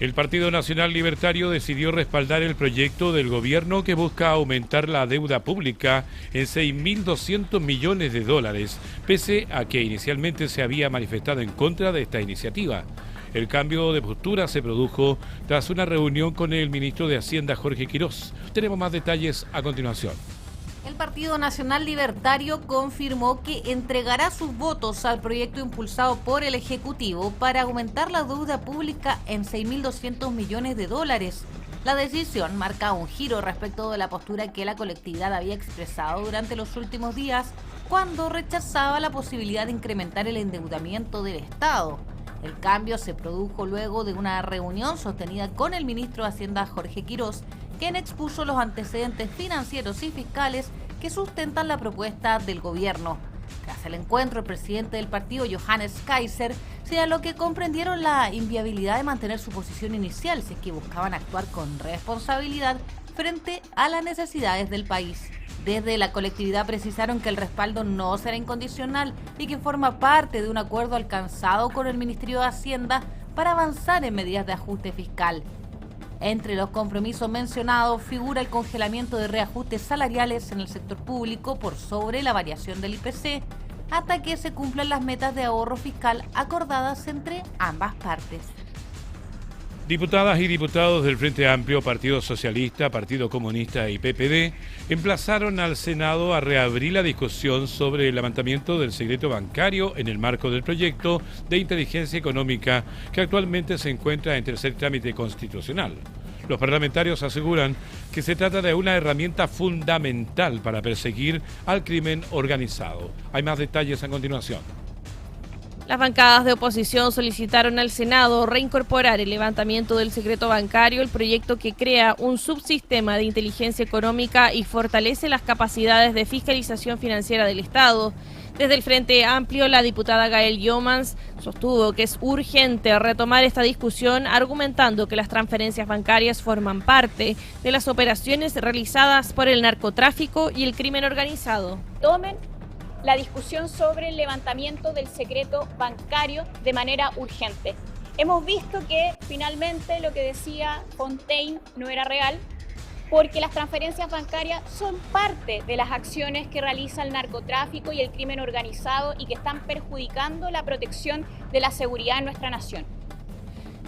El Partido Nacional Libertario decidió respaldar el proyecto del gobierno que busca aumentar la deuda pública en 6.200 millones de dólares, pese a que inicialmente se había manifestado en contra de esta iniciativa. El cambio de postura se produjo tras una reunión con el ministro de Hacienda, Jorge Quirós. Tenemos más detalles a continuación. El Partido Nacional Libertario confirmó que entregará sus votos al proyecto impulsado por el Ejecutivo para aumentar la deuda pública en 6.200 millones de dólares. La decisión marca un giro respecto de la postura que la colectividad había expresado durante los últimos días, cuando rechazaba la posibilidad de incrementar el endeudamiento del Estado. El cambio se produjo luego de una reunión sostenida con el ministro de Hacienda, Jorge Quirós, quien expuso los antecedentes financieros y fiscales que sustentan la propuesta del gobierno. Tras el encuentro, el presidente del partido, Johannes Kaiser, señaló que comprendieron la inviabilidad de mantener su posición inicial si es que buscaban actuar con responsabilidad frente a las necesidades del país. Desde la colectividad precisaron que el respaldo no será incondicional y que forma parte de un acuerdo alcanzado con el Ministerio de Hacienda para avanzar en medidas de ajuste fiscal. Entre los compromisos mencionados figura el congelamiento de reajustes salariales en el sector público por sobre la variación del IPC, hasta que se cumplan las metas de ahorro fiscal acordadas entre ambas partes. Diputadas y diputados del Frente Amplio, Partido Socialista, Partido Comunista y PPD emplazaron al Senado a reabrir la discusión sobre el levantamiento del secreto bancario en el marco del proyecto de inteligencia económica que actualmente se encuentra en tercer trámite constitucional. Los parlamentarios aseguran que se trata de una herramienta fundamental para perseguir al crimen organizado. Hay más detalles a continuación. Las bancadas de oposición solicitaron al Senado reincorporar el levantamiento del secreto bancario, el proyecto que crea un subsistema de inteligencia económica y fortalece las capacidades de fiscalización financiera del Estado. Desde el Frente Amplio, la diputada Gael Youmans sostuvo que es urgente retomar esta discusión, argumentando que las transferencias bancarias forman parte de las operaciones realizadas por el narcotráfico y el crimen organizado. Tomen la discusión sobre el levantamiento del secreto bancario de manera urgente. Hemos visto que finalmente lo que decía Fontaine no era real, porque las transferencias bancarias son parte de las acciones que realiza el narcotráfico y el crimen organizado y que están perjudicando la protección de la seguridad en nuestra nación.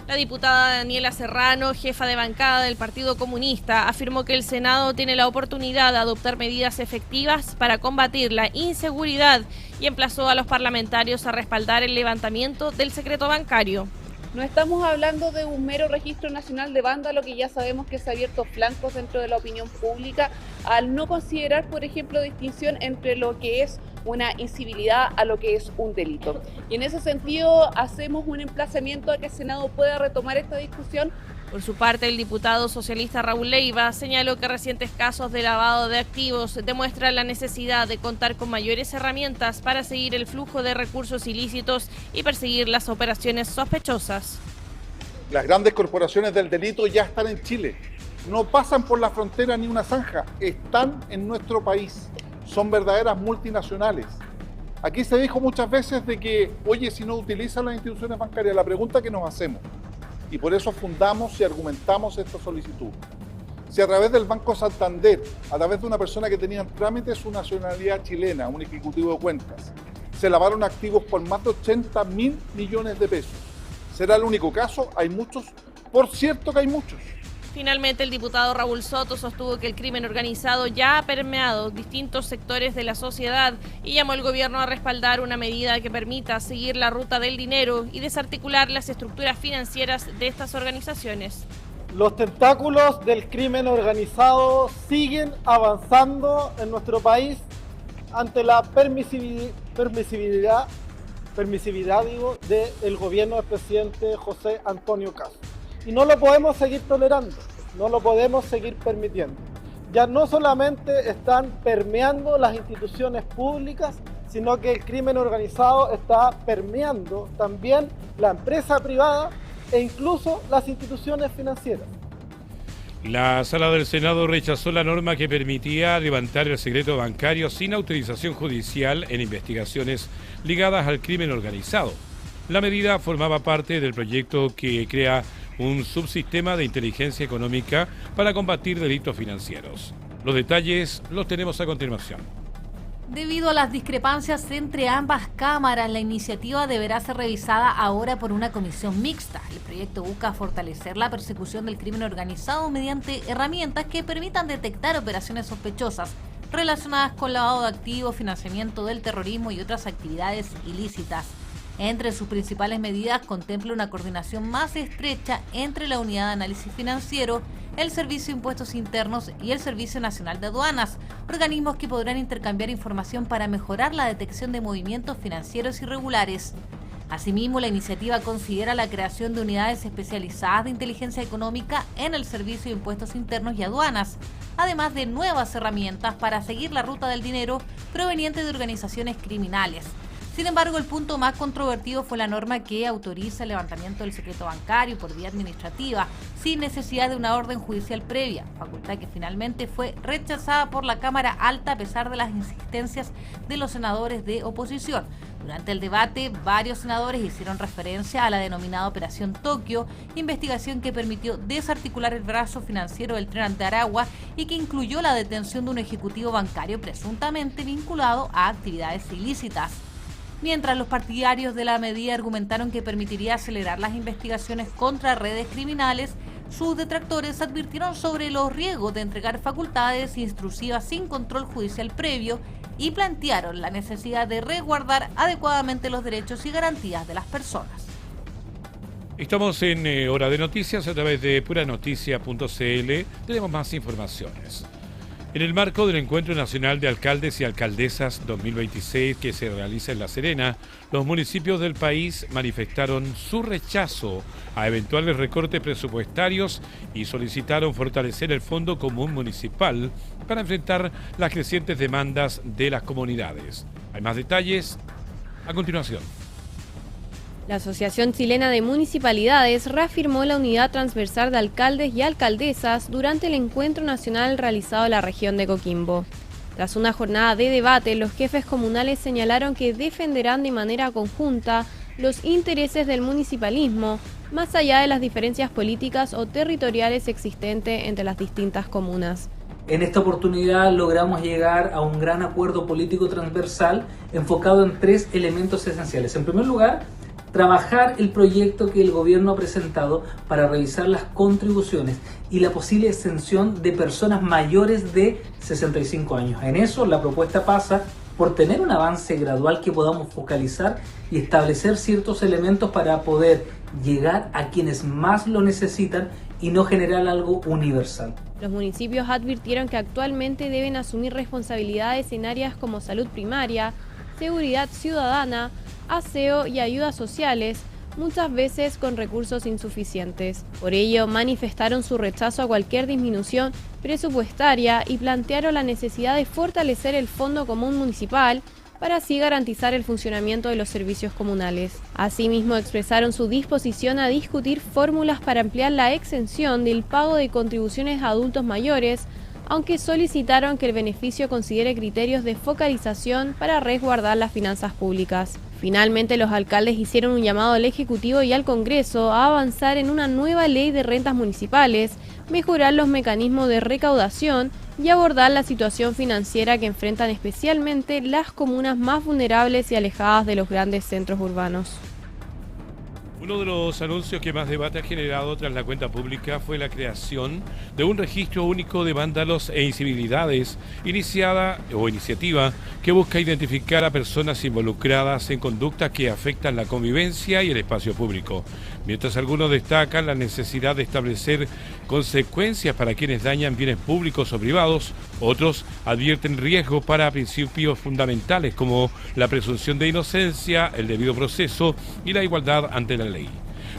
La diputada Daniela Serrano, jefa de bancada del Partido Comunista, afirmó que el Senado tiene la oportunidad de adoptar medidas efectivas para combatir la inseguridad y emplazó a los parlamentarios a respaldar el levantamiento del secreto bancario. No estamos hablando de un mero registro nacional de banda, lo que ya sabemos que se ha abierto flancos dentro de la opinión pública al no considerar, por ejemplo, distinción entre lo que es una incivilidad a lo que es un delito. Y en ese sentido hacemos un emplazamiento a que el Senado pueda retomar esta discusión. Por su parte, el diputado socialista Raúl Leiva señaló que recientes casos de lavado de activos demuestran la necesidad de contar con mayores herramientas para seguir el flujo de recursos ilícitos y perseguir las operaciones sospechosas. Las grandes corporaciones del delito ya están en Chile. No pasan por la frontera ni una zanja, están en nuestro país. Son verdaderas multinacionales. Aquí se dijo muchas veces de que, oye, si no utilizan las instituciones bancarias, la pregunta que nos hacemos, y por eso fundamos y argumentamos esta solicitud. Si a través del Banco Santander, a través de una persona que tenía en trámite su nacionalidad chilena, un ejecutivo de cuentas, se lavaron activos por más de 80.000 millones de pesos, ¿será el único caso? Hay muchos, por cierto que hay muchos. Finalmente, el diputado Raúl Soto sostuvo que el crimen organizado ya ha permeado distintos sectores de la sociedad y llamó al gobierno a respaldar una medida que permita seguir la ruta del dinero y desarticular las estructuras financieras de estas organizaciones. Los tentáculos del crimen organizado siguen avanzando en nuestro país ante la permisividad del gobierno del presidente José Antonio Kast. Y no lo podemos seguir tolerando, no lo podemos seguir permitiendo. Ya no solamente están permeando las instituciones públicas, sino que el crimen organizado está permeando también la empresa privada e incluso las instituciones financieras. La Sala del Senado rechazó la norma que permitía levantar el secreto bancario sin autorización judicial en investigaciones ligadas al crimen organizado. La medida formaba parte del proyecto que crea un subsistema de inteligencia económica para combatir delitos financieros. Los detalles los tenemos a continuación. Debido a las discrepancias entre ambas cámaras, la iniciativa deberá ser revisada ahora por una comisión mixta. El proyecto busca fortalecer la persecución del crimen organizado mediante herramientas que permitan detectar operaciones sospechosas relacionadas con lavado de activos, financiamiento del terrorismo y otras actividades ilícitas. Entre sus principales medidas contempla una coordinación más estrecha entre la Unidad de Análisis Financiero, el Servicio de Impuestos Internos y el Servicio Nacional de Aduanas, organismos que podrán intercambiar información para mejorar la detección de movimientos financieros irregulares. Asimismo, la iniciativa considera la creación de unidades especializadas de inteligencia económica en el Servicio de Impuestos Internos y Aduanas, además de nuevas herramientas para seguir la ruta del dinero proveniente de organizaciones criminales. Sin embargo, el punto más controvertido fue la norma que autoriza el levantamiento del secreto bancario por vía administrativa, sin necesidad de una orden judicial previa, facultad que finalmente fue rechazada por la Cámara Alta a pesar de las insistencias de los senadores de oposición. Durante el debate, varios senadores hicieron referencia a la denominada Operación Tokio, investigación que permitió desarticular el brazo financiero del Tren de Aragua y que incluyó la detención de un ejecutivo bancario presuntamente vinculado a actividades ilícitas. mientras los partidarios de la medida argumentaron que permitiría acelerar las investigaciones contra redes criminales. Sus detractores advirtieron sobre los riesgos de entregar facultades intrusivas sin control judicial previo y plantearon la necesidad de resguardar adecuadamente los derechos y garantías de las personas. Estamos en Hora de Noticias a través de puranoticia.cl. Tenemos más informaciones. En el marco del Encuentro Nacional de Alcaldes y Alcaldesas 2026 que se realiza en La Serena, los municipios del país manifestaron su rechazo a eventuales recortes presupuestarios y solicitaron fortalecer el Fondo Común Municipal para enfrentar las crecientes demandas de las comunidades. Hay más detalles a continuación. La Asociación Chilena de Municipalidades reafirmó la unidad transversal de alcaldes y alcaldesas durante el encuentro nacional realizado en la región de Coquimbo. Tras una jornada de debate, los jefes comunales señalaron que defenderán de manera conjunta los intereses del municipalismo, más allá de las diferencias políticas o territoriales existentes entre las distintas comunas. En esta oportunidad logramos llegar a un gran acuerdo político transversal enfocado en 3 elementos esenciales. En primer lugar, trabajar el proyecto que el gobierno ha presentado para revisar las contribuciones y la posible exención de personas mayores de 65 años. En eso la propuesta pasa por tener un avance gradual que podamos focalizar y establecer ciertos elementos para poder llegar a quienes más lo necesitan y no generar algo universal. Los municipios advirtieron que actualmente deben asumir responsabilidades en áreas como salud primaria, seguridad ciudadana, aseo y ayudas sociales, muchas veces con recursos insuficientes. Por ello, manifestaron su rechazo a cualquier disminución presupuestaria y plantearon la necesidad de fortalecer el Fondo Común Municipal para así garantizar el funcionamiento de los servicios comunales. Asimismo, expresaron su disposición a discutir fórmulas para ampliar la exención del pago de contribuciones a adultos mayores, aunque solicitaron que el beneficio considere criterios de focalización para resguardar las finanzas públicas. Finalmente, los alcaldes hicieron un llamado al Ejecutivo y al Congreso a avanzar en una nueva ley de rentas municipales, mejorar los mecanismos de recaudación y abordar la situación financiera que enfrentan especialmente las comunas más vulnerables y alejadas de los grandes centros urbanos. Uno de los anuncios que más debate ha generado tras la cuenta pública fue la creación de un registro único de vándalos e incivilidades, iniciativa que busca identificar a personas involucradas en conductas que afectan la convivencia y el espacio público. Mientras algunos destacan la necesidad de establecer consecuencias para quienes dañan bienes públicos o privados, otros advierten riesgos para principios fundamentales como la presunción de inocencia, el debido proceso y la igualdad ante la ley.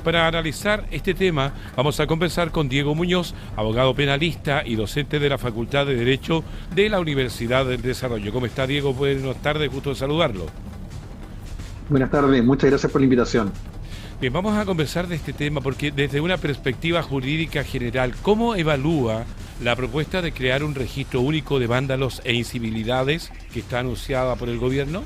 Para analizar este tema, vamos a conversar con Diego Muñoz, abogado penalista y docente de la Facultad de Derecho de la Universidad del Desarrollo. ¿Cómo está, Diego? Buenas tardes, gusto de saludarlo. Buenas tardes, muchas gracias por la invitación. Bien, vamos a conversar de este tema porque desde una perspectiva jurídica general, ¿cómo evalúa la propuesta de crear un registro único de vándalos e incivilidades que está anunciada por el gobierno?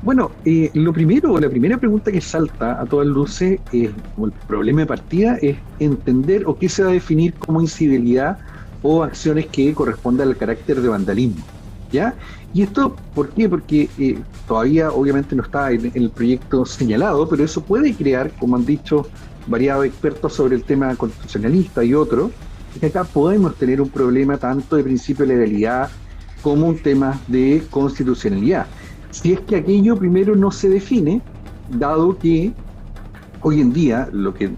Bueno, la primera pregunta que salta a todas luces, como el problema de partida, es entender o qué se va a definir como incivilidad o acciones que correspondan al carácter de vandalismo, ¿ya? Y esto, ¿por qué? Porque todavía obviamente no está en el proyecto señalado, pero eso puede crear, como han dicho variados expertos sobre el tema constitucionalista y otros, que acá podemos tener un problema tanto de principio de legalidad como un tema de constitucionalidad. Si es que aquello primero no se define, dado que hoy en día lo que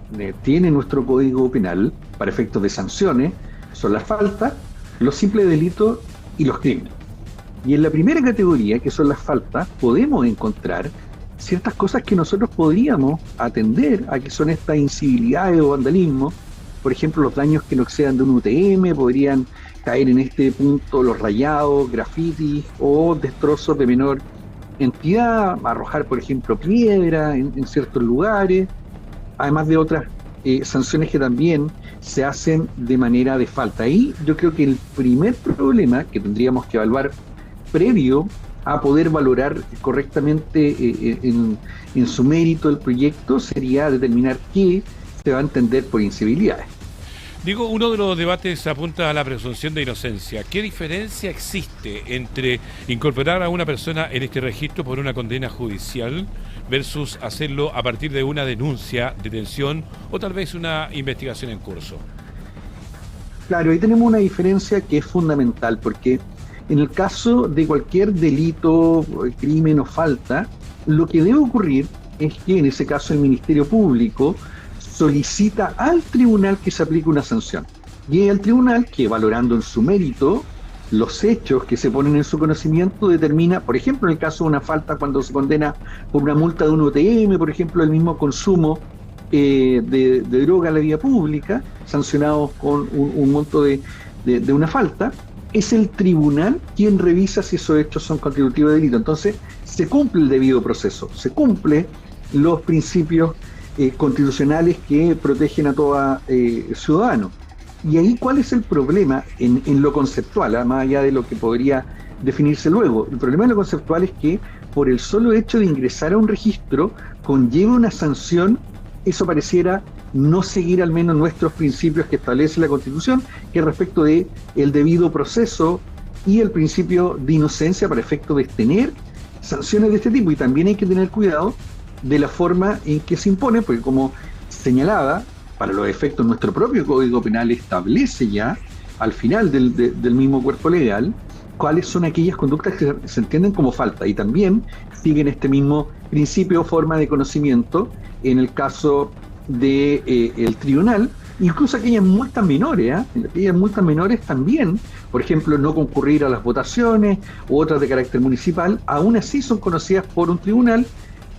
tiene nuestro Código Penal para efectos de sanciones son las faltas, los simples delitos y los crímenes. Y en la primera categoría, que son las faltas, podemos encontrar ciertas cosas que nosotros podríamos atender a que son estas incivilidades o vandalismo. Por ejemplo, los daños que no excedan de un UTM podrían caer en este punto, los rayados, grafitis o destrozos de menor entidad, arrojar, por ejemplo, piedra en ciertos lugares, además de otras sanciones que también se hacen de manera de falta. Ahí yo creo que el primer problema que tendríamos que evaluar previo a poder valorar correctamente en su mérito el proyecto sería determinar qué se va a entender por incivilidades. Digo, uno de los debates apunta a la presunción de inocencia. ¿Qué diferencia existe entre incorporar a una persona en este registro por una condena judicial versus hacerlo a partir de una denuncia, detención o tal vez una investigación en curso? Claro, ahí tenemos una diferencia que es fundamental, porque en el caso de cualquier delito, crimen o falta, lo que debe ocurrir es que en ese caso el Ministerio Público solicita al tribunal que se aplique una sanción. Y es el tribunal que, valorando en su mérito los hechos que se ponen en su conocimiento, determina, por ejemplo, en el caso de una falta, cuando se condena por una multa de un UTM, por ejemplo, el mismo consumo de droga a la vía pública, sancionados con un monto de una falta, es el tribunal quien revisa si esos hechos son constitutivos de delito. Entonces, se cumple el debido proceso, se cumplen los principios constitucionales que protegen a todo ciudadano. Y ahí, ¿cuál es el problema en lo conceptual, más allá de lo que podría definirse luego? El problema en lo conceptual es que por el solo hecho de ingresar a un registro conlleva una sanción. Eso pareciera no seguir al menos nuestros principios que establece la Constitución, que es respecto de el debido proceso y el principio de inocencia para efecto de tener sanciones de este tipo. Y también hay que tener cuidado de la forma en que se impone, porque como señalaba, para los efectos nuestro propio Código Penal establece ya, al final del mismo cuerpo legal, cuáles son aquellas conductas que se entienden como falta, y también siguen este mismo principio o forma de conocimiento en el caso del tribunal, incluso aquellas multas menores, aquellas multas menores también, por ejemplo, no concurrir a las votaciones u otras de carácter municipal, aún así son conocidas por un tribunal,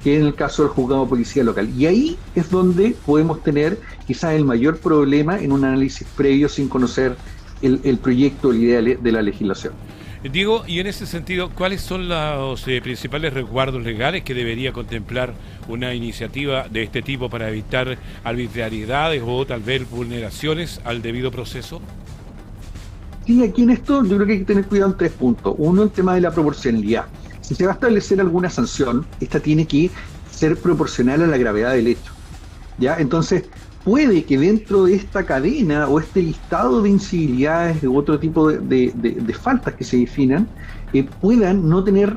que en el caso del juzgado de policía local. Y ahí es donde podemos tener quizás el mayor problema en un análisis previo sin conocer el proyecto, la idea de la legislación. Diego, y en ese sentido, ¿cuáles son los principales resguardos legales que debería contemplar una iniciativa de este tipo para evitar arbitrariedades o tal vez vulneraciones al debido proceso? Sí, aquí en esto yo creo que hay que tener cuidado en 3 puntos. Uno, el tema de la proporcionalidad. Si se va a establecer alguna sanción, esta tiene que ser proporcional a la gravedad del hecho, ¿ya? Entonces, puede que dentro de esta cadena o este listado de incivilidades u otro tipo de faltas que se definan, puedan no tener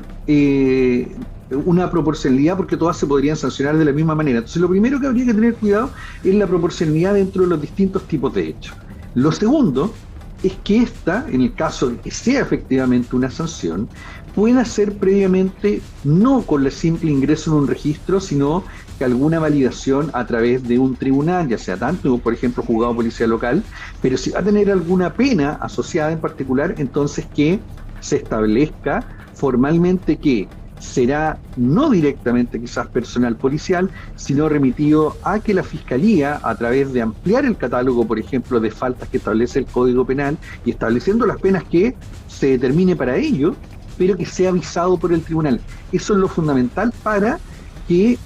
una proporcionalidad, porque todas se podrían sancionar de la misma manera. Entonces, lo primero que habría que tener cuidado es la proporcionalidad dentro de los distintos tipos de hechos. Lo segundo es que esta, en el caso de que sea efectivamente una sanción, pueda ser previamente no con el simple ingreso en un registro, sino que alguna validación a través de un tribunal, ya sea tanto, por ejemplo, juzgado de policía local, pero si va a tener alguna pena asociada en particular, entonces que se establezca formalmente que será no directamente quizás personal policial, sino remitido a que la Fiscalía, a través de ampliar el catálogo, por ejemplo, de faltas que establece el Código Penal y estableciendo las penas que se determine para ello, pero que sea avisado por el tribunal. Eso es lo fundamental para que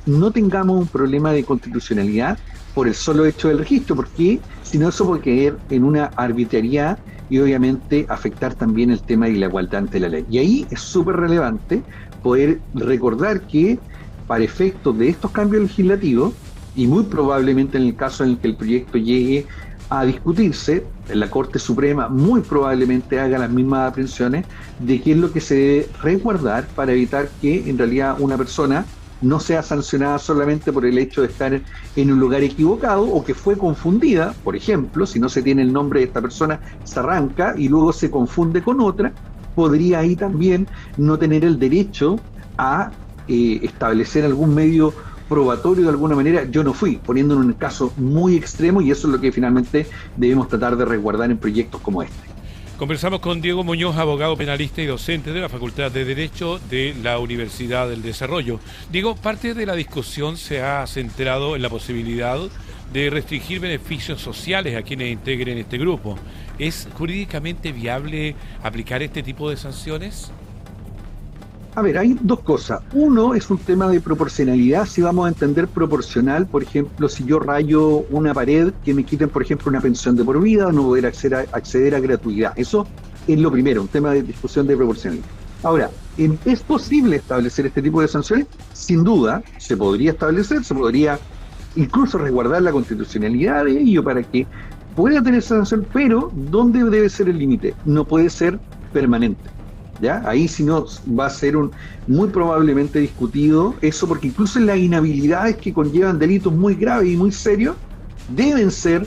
no tengamos un problema de constitucionalidad por el solo hecho del registro, porque si no eso puede caer en una arbitrariedad y obviamente afectar también el tema de la igualdad ante la ley. Y ahí es súper relevante poder recordar que para efectos de estos cambios legislativos, y muy probablemente en el caso en el que el proyecto llegue a discutirse, la Corte Suprema muy probablemente haga las mismas aprehensiones de qué es lo que se debe resguardar para evitar que en realidad una persona no sea sancionada solamente por el hecho de estar en un lugar equivocado o que fue confundida. Por ejemplo, si no se tiene el nombre de esta persona, se arranca y luego se confunde con otra, podría ahí también no tener el derecho a establecer algún medio probatorio de alguna manera. Yo no fui, poniéndolo en un caso muy extremo, y eso es lo que finalmente debemos tratar de resguardar en proyectos como este. Conversamos con Diego Muñoz, abogado penalista y docente de la Facultad de Derecho de la Universidad del Desarrollo. Diego, parte de la discusión se ha centrado en la posibilidad de restringir beneficios sociales a quienes integren este grupo. ¿Es jurídicamente viable aplicar este tipo de sanciones? A ver, hay dos cosas. Uno es un tema de proporcionalidad. Si vamos a entender proporcional, por ejemplo, si yo rayo una pared, que me quiten, por ejemplo, una pensión de por vida, no poder acceder a gratuidad. Eso es lo primero, un tema de discusión de proporcionalidad. Ahora, ¿es posible establecer este tipo de sanciones? Sin duda, se podría establecer, se podría incluso resguardar la constitucionalidad de ello para que pueda tener esa sanción, pero ¿dónde debe ser el límite? No puede ser permanente. ¿Ya? Ahí si no va a ser muy probablemente discutido eso, porque incluso las inhabilidades que conllevan delitos muy graves y muy serios deben ser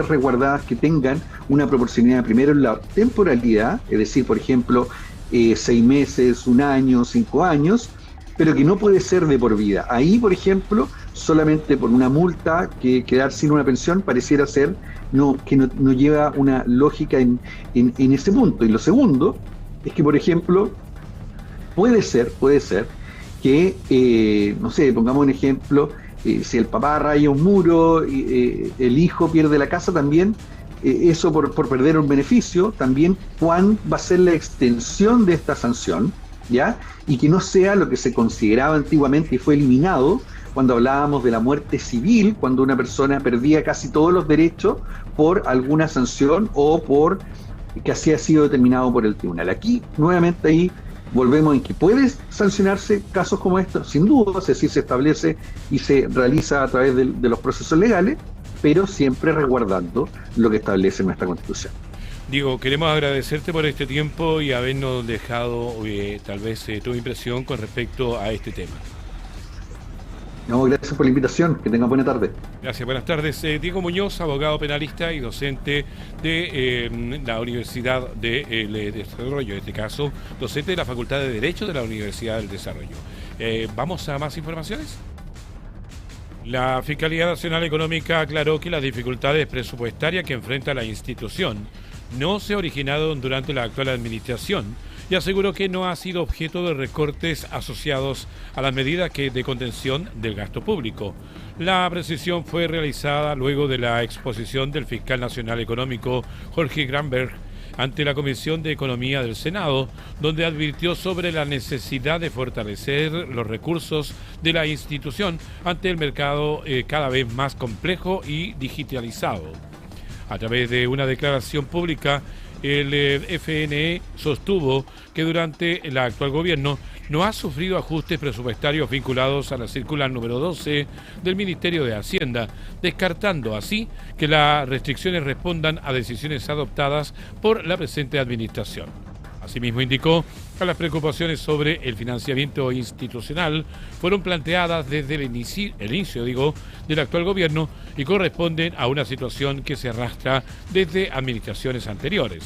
resguardadas, que tengan una proporcionalidad primero en la temporalidad, es decir, por ejemplo, 6 meses, 1 año, 5 años, pero que no puede ser de por vida. Ahí, por ejemplo, solamente por una multa, que quedar sin una pensión pareciera ser que no lleva una lógica en ese punto. Y lo segundo es que, por ejemplo, puede ser que, no sé, pongamos un ejemplo, si el papá raya un muro, el hijo pierde la casa también, eso por perder un beneficio, también cuán va a ser la extensión de esta sanción, ¿ya? Y que no sea lo que se consideraba antiguamente y fue eliminado cuando hablábamos de la muerte civil, cuando una persona perdía casi todos los derechos por alguna sanción o por que así ha sido determinado por el tribunal. Aquí, nuevamente ahí, volvemos en que puede sancionarse casos como estos, sin duda, es decir, se establece y se realiza a través de los procesos legales, pero siempre resguardando lo que establece nuestra Constitución. Diego, queremos agradecerte por este tiempo y habernos dejado tal vez tu impresión con respecto a este tema. No, gracias por la invitación, que tengan buena tarde. Gracias, buenas tardes. Diego Muñoz, abogado penalista y docente de la Universidad del Desarrollo, en este caso, docente de la Facultad de Derecho de la Universidad del Desarrollo. ¿Vamos a más informaciones? La Fiscalía Nacional Económica aclaró que las dificultades presupuestarias que enfrenta la institución no se originaron durante la actual administración y aseguró que no ha sido objeto de recortes asociados a las medidas de contención del gasto público. La precisión fue realizada luego de la exposición del fiscal nacional económico Jorge Granberg ante la Comisión de Economía del Senado, donde advirtió sobre la necesidad de fortalecer los recursos de la institución ante el mercado cada vez más complejo y digitalizado. A través de una declaración pública, el FNE sostuvo que durante el actual gobierno no ha sufrido ajustes presupuestarios vinculados a la circular número 12 del Ministerio de Hacienda, descartando así que las restricciones respondan a decisiones adoptadas por la presente administración. Asimismo, indicó que las preocupaciones sobre el financiamiento institucional fueron planteadas desde el inicio del actual gobierno y corresponden a una situación que se arrastra desde administraciones anteriores.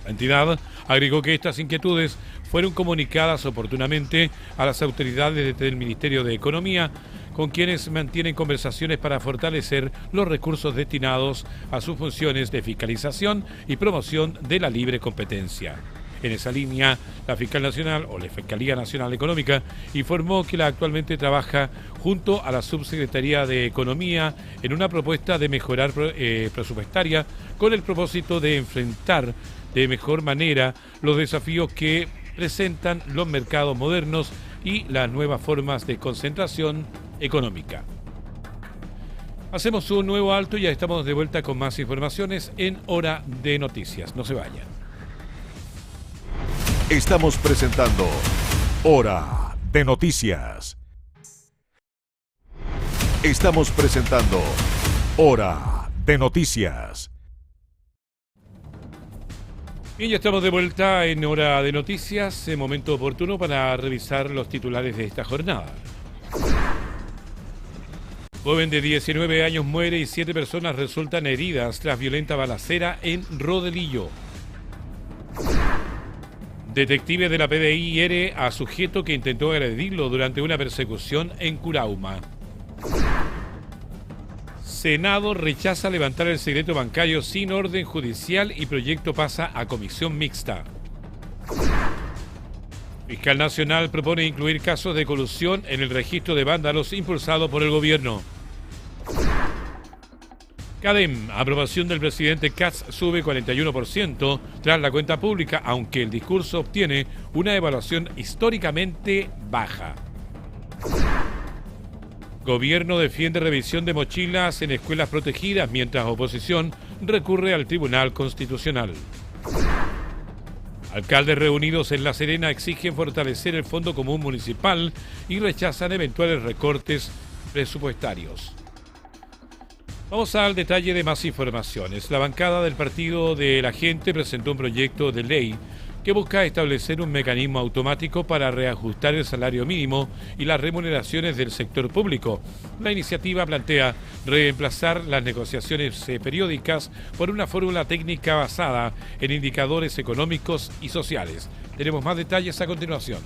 La entidad agregó que estas inquietudes fueron comunicadas oportunamente a las autoridades del Ministerio de Economía, con quienes mantienen conversaciones para fortalecer los recursos destinados a sus funciones de fiscalización y promoción de la libre competencia. En esa línea, la Fiscal Nacional o la Fiscalía Nacional Económica informó que la actualmente trabaja junto a la Subsecretaría de Economía en una propuesta de mejorar presupuestaria con el propósito de enfrentar de mejor manera los desafíos que presentan los mercados modernos y las nuevas formas de concentración económica. Hacemos un nuevo alto y ya estamos de vuelta con más informaciones en Hora de Noticias. No se vayan. Estamos presentando Hora de Noticias. Estamos presentando Hora de Noticias. Bien, ya estamos de vuelta en Hora de Noticias, momento oportuno para revisar los titulares de esta jornada. Joven de 19 años muere y 7 personas resultan heridas tras violenta balacera en Rodelillo. Detective de la PDI hiere a sujeto que intentó agredirlo durante una persecución en Curauma. Senado rechaza levantar el secreto bancario sin orden judicial y proyecto pasa a comisión mixta. Fiscal Nacional propone incluir casos de colusión en el registro de vándalos impulsado por el gobierno. CADEM, aprobación del presidente Katz sube 41% tras la cuenta pública, aunque el discurso obtiene una evaluación históricamente baja. Gobierno defiende revisión de mochilas en escuelas protegidas, mientras oposición recurre al Tribunal Constitucional. Alcaldes reunidos en La Serena exigen fortalecer el Fondo Común Municipal y rechazan eventuales recortes presupuestarios. Vamos al detalle de más informaciones. La bancada del Partido de la Gente presentó un proyecto de ley que busca establecer un mecanismo automático para reajustar el salario mínimo y las remuneraciones del sector público. La iniciativa plantea reemplazar las negociaciones periódicas por una fórmula técnica basada en indicadores económicos y sociales. Tenemos más detalles a continuación.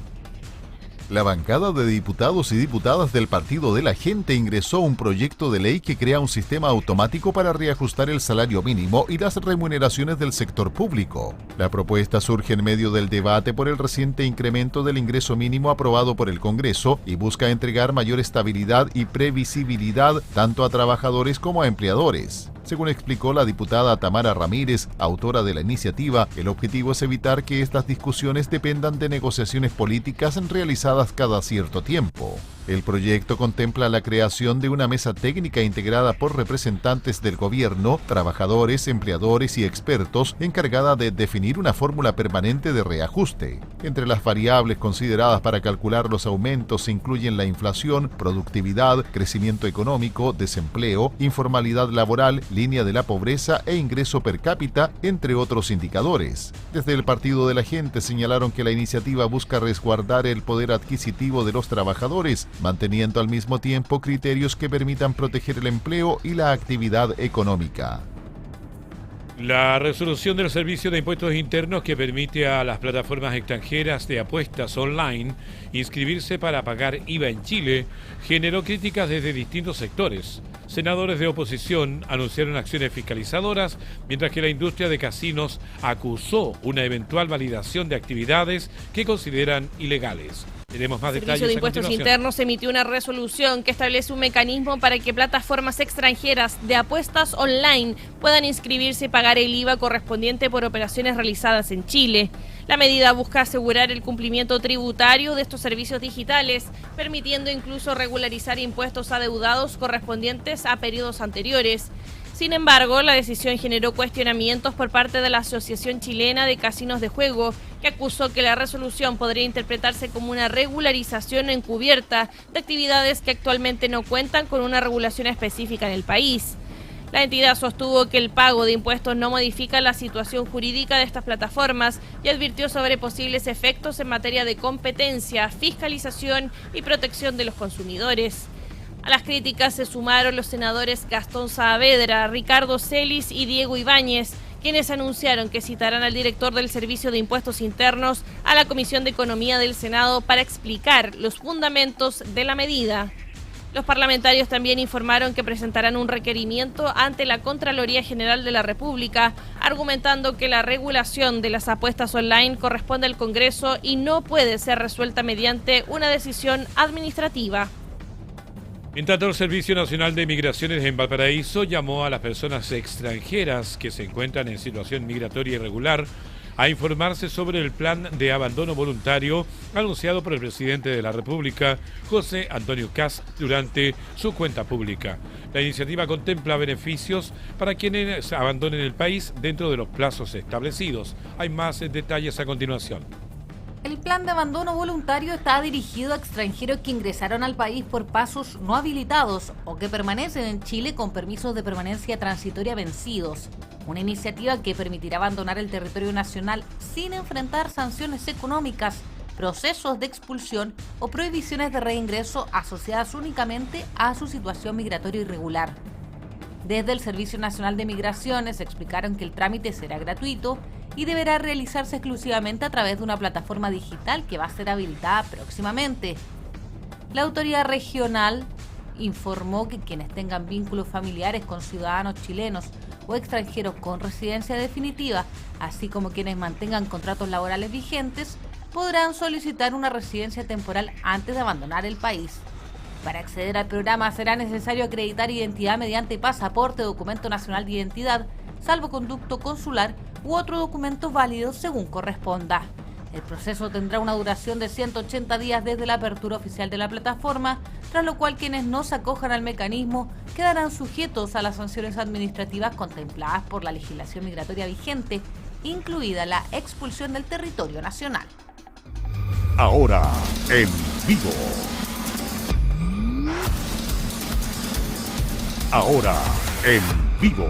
La bancada de diputados y diputadas del Partido de la Gente ingresó un proyecto de ley que crea un sistema automático para reajustar el salario mínimo y las remuneraciones del sector público. La propuesta surge en medio del debate por el reciente incremento del ingreso mínimo aprobado por el Congreso y busca entregar mayor estabilidad y previsibilidad tanto a trabajadores como a empleadores. Según explicó la diputada Tamara Ramírez, autora de la iniciativa, el objetivo es evitar que estas discusiones dependan de negociaciones políticas realizadas cada cierto tiempo. El proyecto contempla la creación de una mesa técnica integrada por representantes del gobierno, trabajadores, empleadores y expertos, encargada de definir una fórmula permanente de reajuste. Entre las variables consideradas para calcular los aumentos se incluyen la inflación, productividad, crecimiento económico, desempleo, informalidad laboral, línea de la pobreza e ingreso per cápita, entre otros indicadores. Desde el Partido de la Gente señalaron que la iniciativa busca resguardar el poder adquisitivo de los trabajadores, manteniendo al mismo tiempo criterios que permitan proteger el empleo y la actividad económica. La resolución del Servicio de Impuestos Internos que permite a las plataformas extranjeras de apuestas online inscribirse para pagar IVA en Chile generó críticas desde distintos sectores. Senadores de oposición anunciaron acciones fiscalizadoras, mientras que la industria de casinos acusó una eventual validación de actividades que consideran ilegales. Tenemos más El detalles. Servicio de Impuestos Internos emitió una resolución que establece un mecanismo para que plataformas extranjeras de apuestas online puedan inscribirse y pagar el IVA correspondiente por operaciones realizadas en Chile. La medida busca asegurar el cumplimiento tributario de estos servicios digitales, permitiendo incluso regularizar impuestos adeudados correspondientes a periodos anteriores. Sin embargo, la decisión generó cuestionamientos por parte de la Asociación Chilena de Casinos de Juego, que acusó que la resolución podría interpretarse como una regularización encubierta de actividades que actualmente no cuentan con una regulación específica en el país. La entidad sostuvo que el pago de impuestos no modifica la situación jurídica de estas plataformas y advirtió sobre posibles efectos en materia de competencia, fiscalización y protección de los consumidores. A las críticas se sumaron los senadores Gastón Saavedra, Ricardo Celis y Diego Ibáñez, quienes anunciaron que citarán al director del Servicio de Impuestos Internos a la Comisión de Economía del Senado para explicar los fundamentos de la medida. Los parlamentarios también informaron que presentarán un requerimiento ante la Contraloría General de la República, argumentando que la regulación de las apuestas online corresponde al Congreso y no puede ser resuelta mediante una decisión administrativa. En tanto, el Servicio Nacional de Migraciones en Valparaíso llamó a las personas extranjeras que se encuentran en situación migratoria irregular a informarse sobre el plan de abandono voluntario anunciado por el presidente de la República, José Antonio Kast, durante su cuenta pública. La iniciativa contempla beneficios para quienes abandonen el país dentro de los plazos establecidos. Hay más detalles a continuación. El plan de abandono voluntario está dirigido a extranjeros que ingresaron al país por pasos no habilitados o que permanecen en Chile con permisos de permanencia transitoria vencidos. Una iniciativa que permitirá abandonar el territorio nacional sin enfrentar sanciones económicas, procesos de expulsión o prohibiciones de reingreso asociadas únicamente a su situación migratoria irregular. Desde el Servicio Nacional de Migraciones explicaron que el trámite será gratuito y deberá realizarse exclusivamente a través de una plataforma digital que va a ser habilitada próximamente. La autoridad regional informó que quienes tengan vínculos familiares con ciudadanos chilenos o extranjeros con residencia definitiva, así como quienes mantengan contratos laborales vigentes, podrán solicitar una residencia temporal antes de abandonar el país. Para acceder al programa será necesario acreditar identidad mediante pasaporte, documento nacional de identidad, salvoconducto consular u otro documento válido según corresponda. El proceso tendrá una duración de 180 días desde la apertura oficial de la plataforma, tras lo cual quienes no se acojan al mecanismo quedarán sujetos a las sanciones administrativas contempladas por la legislación migratoria vigente, incluida la expulsión del territorio nacional. Ahora, en vivo. Ahora, en vivo.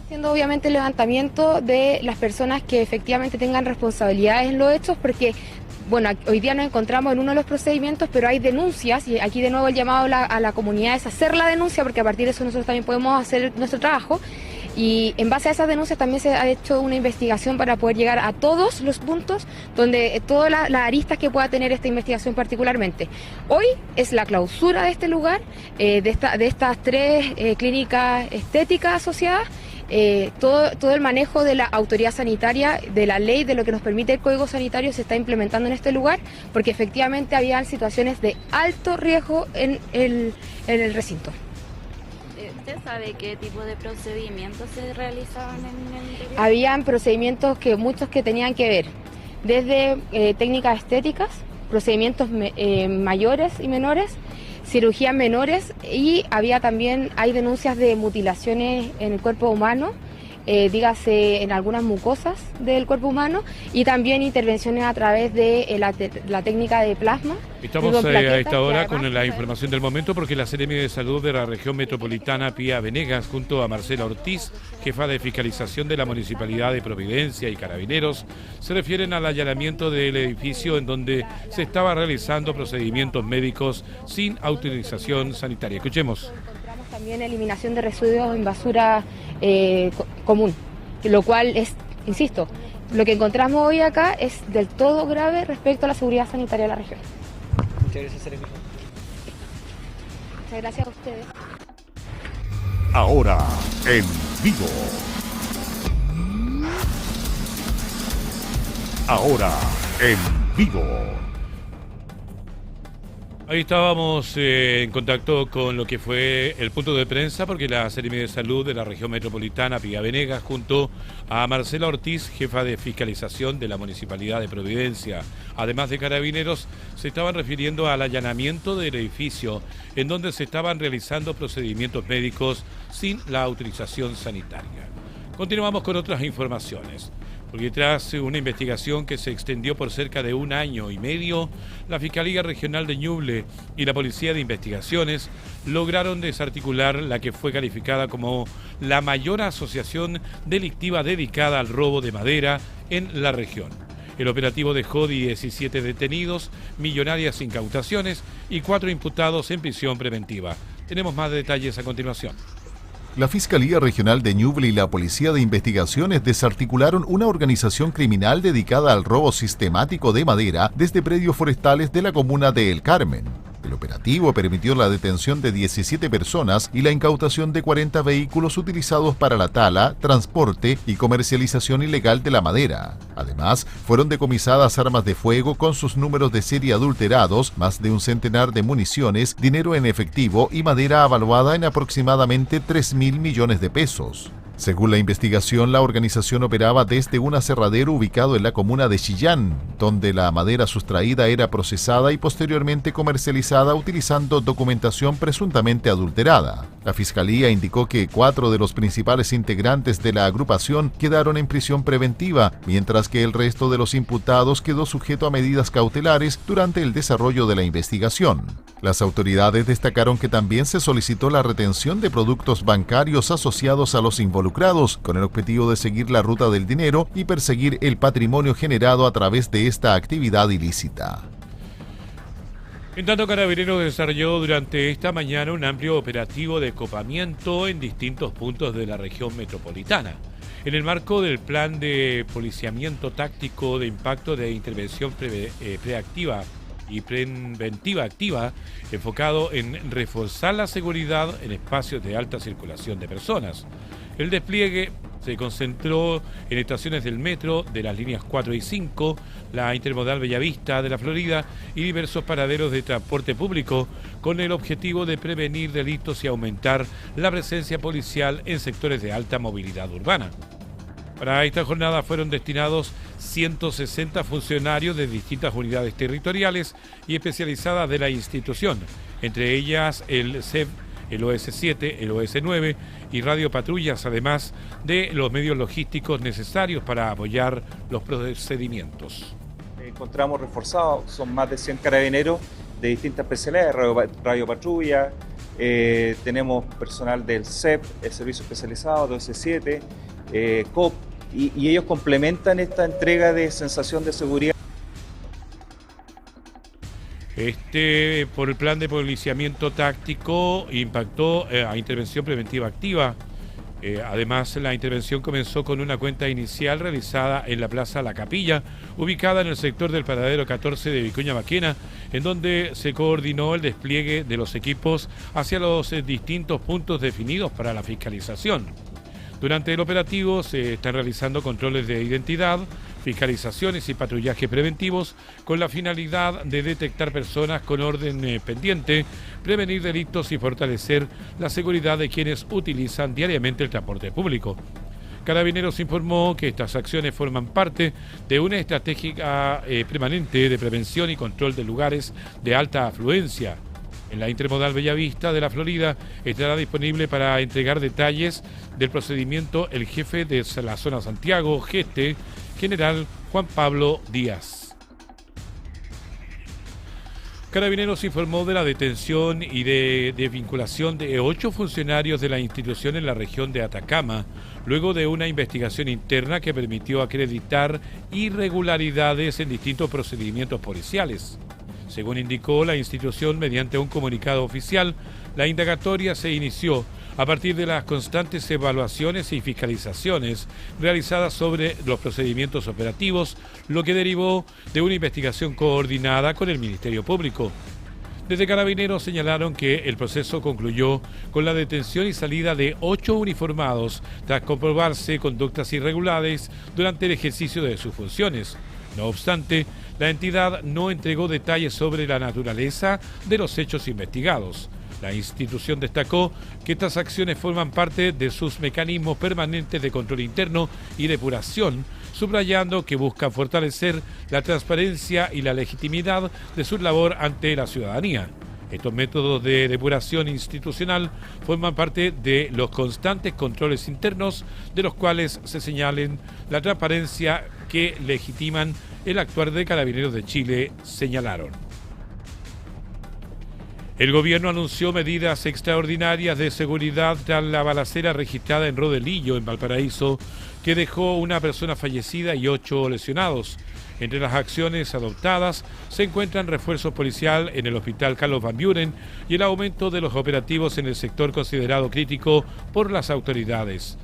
Haciendo obviamente el levantamiento de las personas que efectivamente tengan responsabilidades en los hechos, porque bueno, hoy día nos encontramos en uno de los procedimientos, pero hay denuncias, y aquí de nuevo el llamado a la comunidad es hacer la denuncia, porque a partir de eso nosotros también podemos hacer nuestro trabajo. Y en base a esas denuncias también se ha hecho una investigación para poder llegar a todos los puntos donde todas las aristas que pueda tener esta investigación particularmente. Hoy es la clausura de este lugar, de estas 3 clínicas estéticas asociadas. Todo el manejo de la autoridad sanitaria, de la ley, de lo que nos permite el Código Sanitario se está implementando en este lugar, porque efectivamente habían situaciones de alto riesgo en el recinto. ¿Usted sabe qué tipo de procedimientos se realizaban en el interior? Habían procedimientos muchos que tenían que ver desde técnicas estéticas, procedimientos mayores y menores, cirugías menores, y hay denuncias de mutilaciones en el cuerpo humano, dígase en algunas mucosas del cuerpo humano, y también intervenciones a través de la técnica de plasma. Estamos a esta hora con la información del momento, porque la Seremi de Salud de la región metropolitana, Pía Venegas, junto a Marcela Ortiz, jefa de fiscalización de la Municipalidad de Providencia, y Carabineros, se refieren al allanamiento del edificio en donde se estaba realizando procedimientos médicos sin autorización sanitaria. Escuchemos. Encontramos también eliminación de residuos en basura común, lo cual es, insisto, lo que encontramos hoy acá es del todo grave respecto a la seguridad sanitaria de la región. Muchas gracias, Seremi. Muchas gracias a ustedes. Ahora, en vivo. Ahora, en vivo. Ahí estábamos en contacto con lo que fue el punto de prensa, porque la Seremi de Salud de la región metropolitana, Pía Venegas, junto a Marcela Ortiz, jefa de fiscalización de la Municipalidad de Providencia, además de Carabineros, se estaban refiriendo al allanamiento del edificio en donde se estaban realizando procedimientos médicos sin la autorización sanitaria. Continuamos con otras informaciones. Porque tras una investigación que se extendió por cerca de 1 año y medio, la Fiscalía Regional de Ñuble y la Policía de Investigaciones lograron desarticular la que fue calificada como la mayor asociación delictiva dedicada al robo de madera en la región. El operativo dejó 17 detenidos, millonarias incautaciones y 4 imputados en prisión preventiva. Tenemos más detalles a continuación. La Fiscalía Regional de Ñuble y la Policía de Investigaciones desarticularon una organización criminal dedicada al robo sistemático de madera desde predios forestales de la comuna de El Carmen. El operativo permitió la detención de 17 personas y la incautación de 40 vehículos utilizados para la tala, transporte y comercialización ilegal de la madera. Además, fueron decomisadas armas de fuego con sus números de serie adulterados, más de un centenar de municiones, dinero en efectivo y madera avaluada en aproximadamente 3.000 millones de pesos. Según la investigación, la organización operaba desde un aserradero ubicado en la comuna de Chillán, donde la madera sustraída era procesada y posteriormente comercializada utilizando documentación presuntamente adulterada. La Fiscalía indicó que 4 de los principales integrantes de la agrupación quedaron en prisión preventiva, mientras que el resto de los imputados quedó sujeto a medidas cautelares durante el desarrollo de la investigación. Las autoridades destacaron que también se solicitó la retención de productos bancarios asociados a los involucrados, con el objetivo de seguir la ruta del dinero y perseguir el patrimonio generado a través de esta actividad ilícita. En tanto, Carabineros desarrolló durante esta mañana un amplio operativo de copamiento en distintos puntos de la región metropolitana. En el marco del plan de policiamiento táctico de impacto de intervención preactiva y preventiva activa, enfocado en reforzar la seguridad en espacios de alta circulación de personas. El despliegue se concentró en estaciones del metro de las líneas 4 y 5, la intermodal Bellavista de la Florida y diversos paraderos de transporte público, con el objetivo de prevenir delitos y aumentar la presencia policial en sectores de alta movilidad urbana. Para esta jornada fueron destinados 160 funcionarios de distintas unidades territoriales y especializadas de la institución, entre ellas el CEP, el OS7, el OS9 y radiopatrullas, además de los medios logísticos necesarios para apoyar los procedimientos. encontramos reforzados, son más de 100 carabineros de distintas especialidades, radiopatrulla, tenemos personal del CEP, el Servicio Especializado, 2S7, COP, y ellos complementan esta entrega de sensación de seguridad. Por el plan de policiamiento táctico impactó a intervención preventiva activa. Además, la intervención comenzó con una cuenta inicial realizada en la Plaza La Capilla, ubicada en el sector del Paradero 14 de Vicuña Maquena, en donde se coordinó el despliegue de los equipos hacia los distintos puntos definidos para la fiscalización. Durante el operativo se están realizando controles de identidad, fiscalizaciones y patrullajes preventivos con la finalidad de detectar personas con orden pendiente, prevenir delitos y fortalecer la seguridad de quienes utilizan diariamente el transporte público. Carabineros informó que estas acciones forman parte de una estrategia permanente de prevención y control de lugares de alta afluencia. En la Intermodal Bellavista de la Florida estará disponible para entregar detalles del procedimiento el jefe de la zona Santiago, GT, general Juan Pablo Díaz. Carabineros informó de la detención y de desvinculación de 8 funcionarios de la institución en la región de Atacama, luego de una investigación interna que permitió acreditar irregularidades en distintos procedimientos policiales. Según indicó la institución mediante un comunicado oficial, la indagatoria se inició a partir de las constantes evaluaciones y fiscalizaciones realizadas sobre los procedimientos operativos, lo que derivó de una investigación coordinada con el Ministerio Público. Desde Carabineros señalaron que el proceso concluyó con la detención y salida de 8 uniformados tras comprobarse conductas irregulares durante el ejercicio de sus funciones. No obstante, la entidad no entregó detalles sobre la naturaleza de los hechos investigados. La institución destacó que estas acciones forman parte de sus mecanismos permanentes de control interno y depuración, subrayando que buscan fortalecer la transparencia y la legitimidad de su labor ante la ciudadanía. Estos métodos de depuración institucional forman parte de los constantes controles internos, de los cuales se señalen la transparencia que legitiman el actuar de Carabineros de Chile, señalaron. El gobierno anunció medidas extraordinarias de seguridad tras la balacera registrada en Rodelillo, en Valparaíso, que dejó una persona fallecida y 8 lesionados. Entre las acciones adoptadas se encuentran refuerzos policial en el Hospital Carlos Van Buren y el aumento de los operativos en el sector considerado crítico por las autoridades.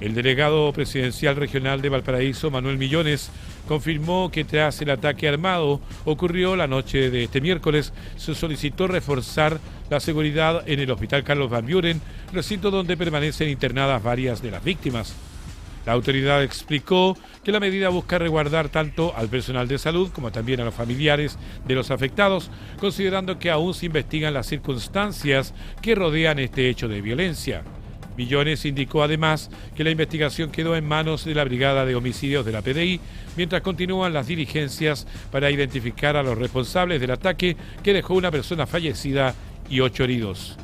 El delegado presidencial regional de Valparaíso, Manuel Millones, confirmó que tras el ataque armado ocurrió la noche de este miércoles, se solicitó reforzar la seguridad en el Hospital Carlos Van Buren, recinto donde permanecen internadas varias de las víctimas. La autoridad explicó que la medida busca resguardar tanto al personal de salud como también a los familiares de los afectados, considerando que aún se investigan las circunstancias que rodean este hecho de violencia. Millones indicó además que la investigación quedó en manos de la Brigada de Homicidios de la PDI, mientras continúan las diligencias para identificar a los responsables del ataque que dejó una persona fallecida y 8 heridos.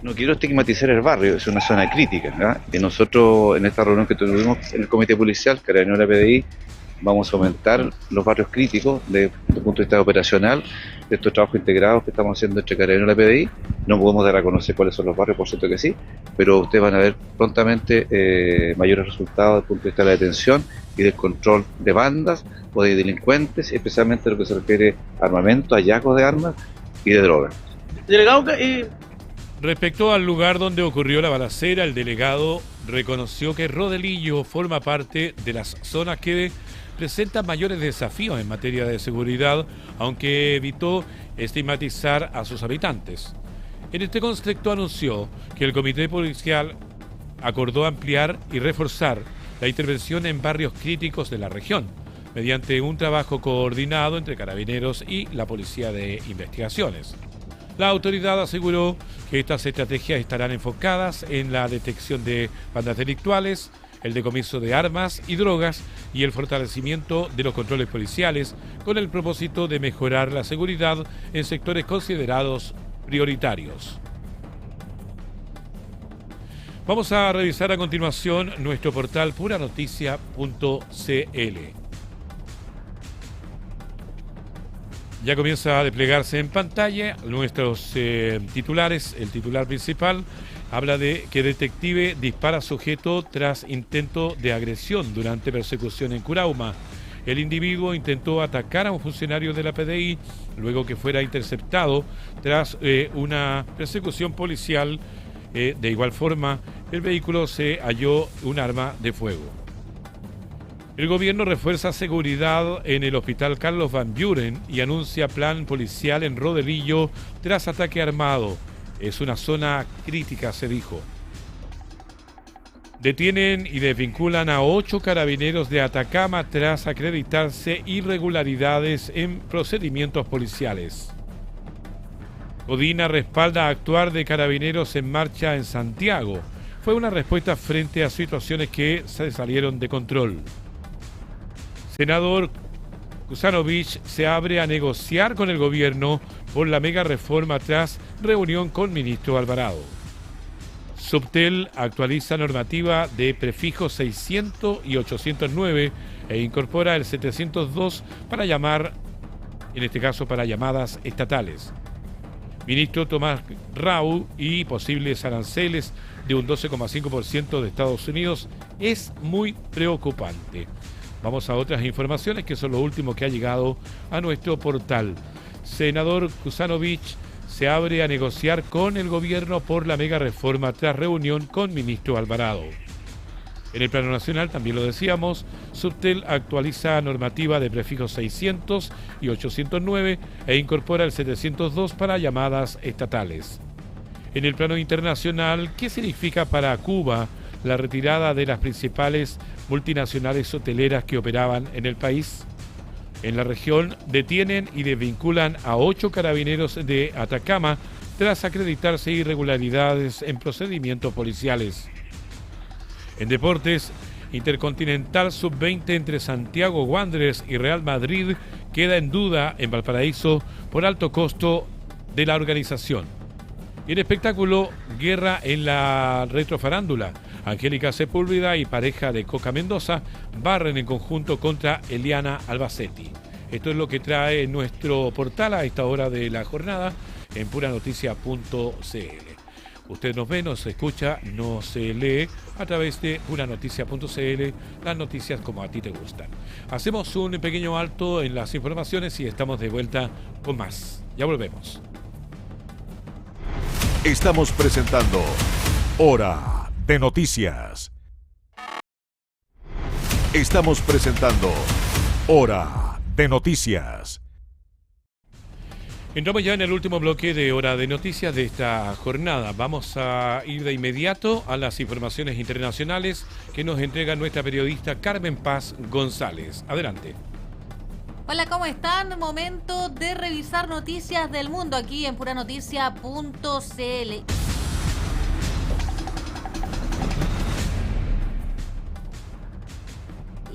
No quiero estigmatizar el barrio, es una zona crítica, ¿verdad? Y nosotros en esta reunión que tuvimos en el Comité Policial, Carabineros de la PDI, vamos a aumentar los barrios críticos desde el punto de vista operacional, de estos trabajos integrados que estamos haciendo entre Carabineros y la PDI. No podemos dar a conocer cuáles son los barrios, por cierto que sí, pero ustedes van a ver prontamente mayores resultados desde el punto de vista de la detención y del control de bandas o de delincuentes, especialmente lo que se refiere a armamento, hallazgos de armas y de drogas. Delegado, respecto al lugar donde ocurrió la balacera, el delegado reconoció que Rodelillo forma parte de las zonas que presentan mayores desafíos en materia de seguridad, aunque evitó estigmatizar a sus habitantes. En este contexto anunció que el Comité Policial acordó ampliar y reforzar la intervención en barrios críticos de la región, mediante un trabajo coordinado entre Carabineros y la Policía de Investigaciones. La autoridad aseguró que estas estrategias estarán enfocadas en la detección de bandas delictuales, el decomiso de armas y drogas y el fortalecimiento de los controles policiales con el propósito de mejorar la seguridad en sectores considerados prioritarios. Vamos a revisar a continuación nuestro portal puranoticia.cl. Ya comienza a desplegarse en pantalla nuestros titulares. El titular principal habla de que detective dispara a sujeto tras intento de agresión durante persecución en Curauma. El individuo intentó atacar a un funcionario de la PDI luego que fuera interceptado tras una persecución policial. De igual forma, el vehículo se halló un arma de fuego. El gobierno refuerza seguridad en el hospital Carlos Van Buren y anuncia plan policial en Rodelillo tras ataque armado. Es una zona crítica, se dijo. Detienen y desvinculan a 8 carabineros de Atacama tras acreditarse irregularidades en procedimientos policiales. Codina respalda actuar de carabineros en marcha en Santiago. Fue una respuesta frente a situaciones que se salieron de control. Senador Kuzanovich se abre a negociar con el gobierno por la mega reforma tras reunión con ministro Alvarado. Subtel actualiza normativa de prefijos 600 y 809 e incorpora el 702 para llamar, en este caso para llamadas estatales. Ministro Tomás Rau y posibles aranceles de un 12,5% de Estados Unidos es muy preocupante. Vamos a otras informaciones que son lo último que ha llegado a nuestro portal. Senador Kuzanovich se abre a negociar con el gobierno por la mega reforma tras reunión con ministro Alvarado. En el plano nacional, también lo decíamos, Subtel actualiza normativa de prefijos 600 y 809 e incorpora el 702 para llamadas estatales. En el plano internacional, ¿qué significa para Cuba la retirada de las principales multinacionales hoteleras que operaban en el país? En la región detienen y desvinculan a 8 carabineros de Atacama tras acreditarse irregularidades en procedimientos policiales. En deportes, Intercontinental Sub-20 entre Santiago Wanderers y Real Madrid queda en duda en Valparaíso por alto costo de la organización. Y en espectáculo, guerra en la retrofarándula. Angélica Sepúlveda y pareja de Coca Mendoza barren en conjunto contra Eliana Albacete. Esto es lo que trae nuestro portal a esta hora de la jornada en puranoticia.cl. Usted nos ve, nos escucha, nos lee a través de puranoticia.cl, las noticias como a ti te gustan. Hacemos un pequeño alto en las informaciones y estamos de vuelta con más. Ya volvemos. Estamos presentando Hora de Noticias. Estamos presentando Hora de Noticias. Entramos ya en el último bloque de Hora de Noticias de esta jornada. Vamos a ir de inmediato a las informaciones internacionales que nos entrega nuestra periodista Carmen Paz González. Adelante. Hola, ¿cómo están? Momento de revisar noticias del mundo aquí en puranoticia.cl.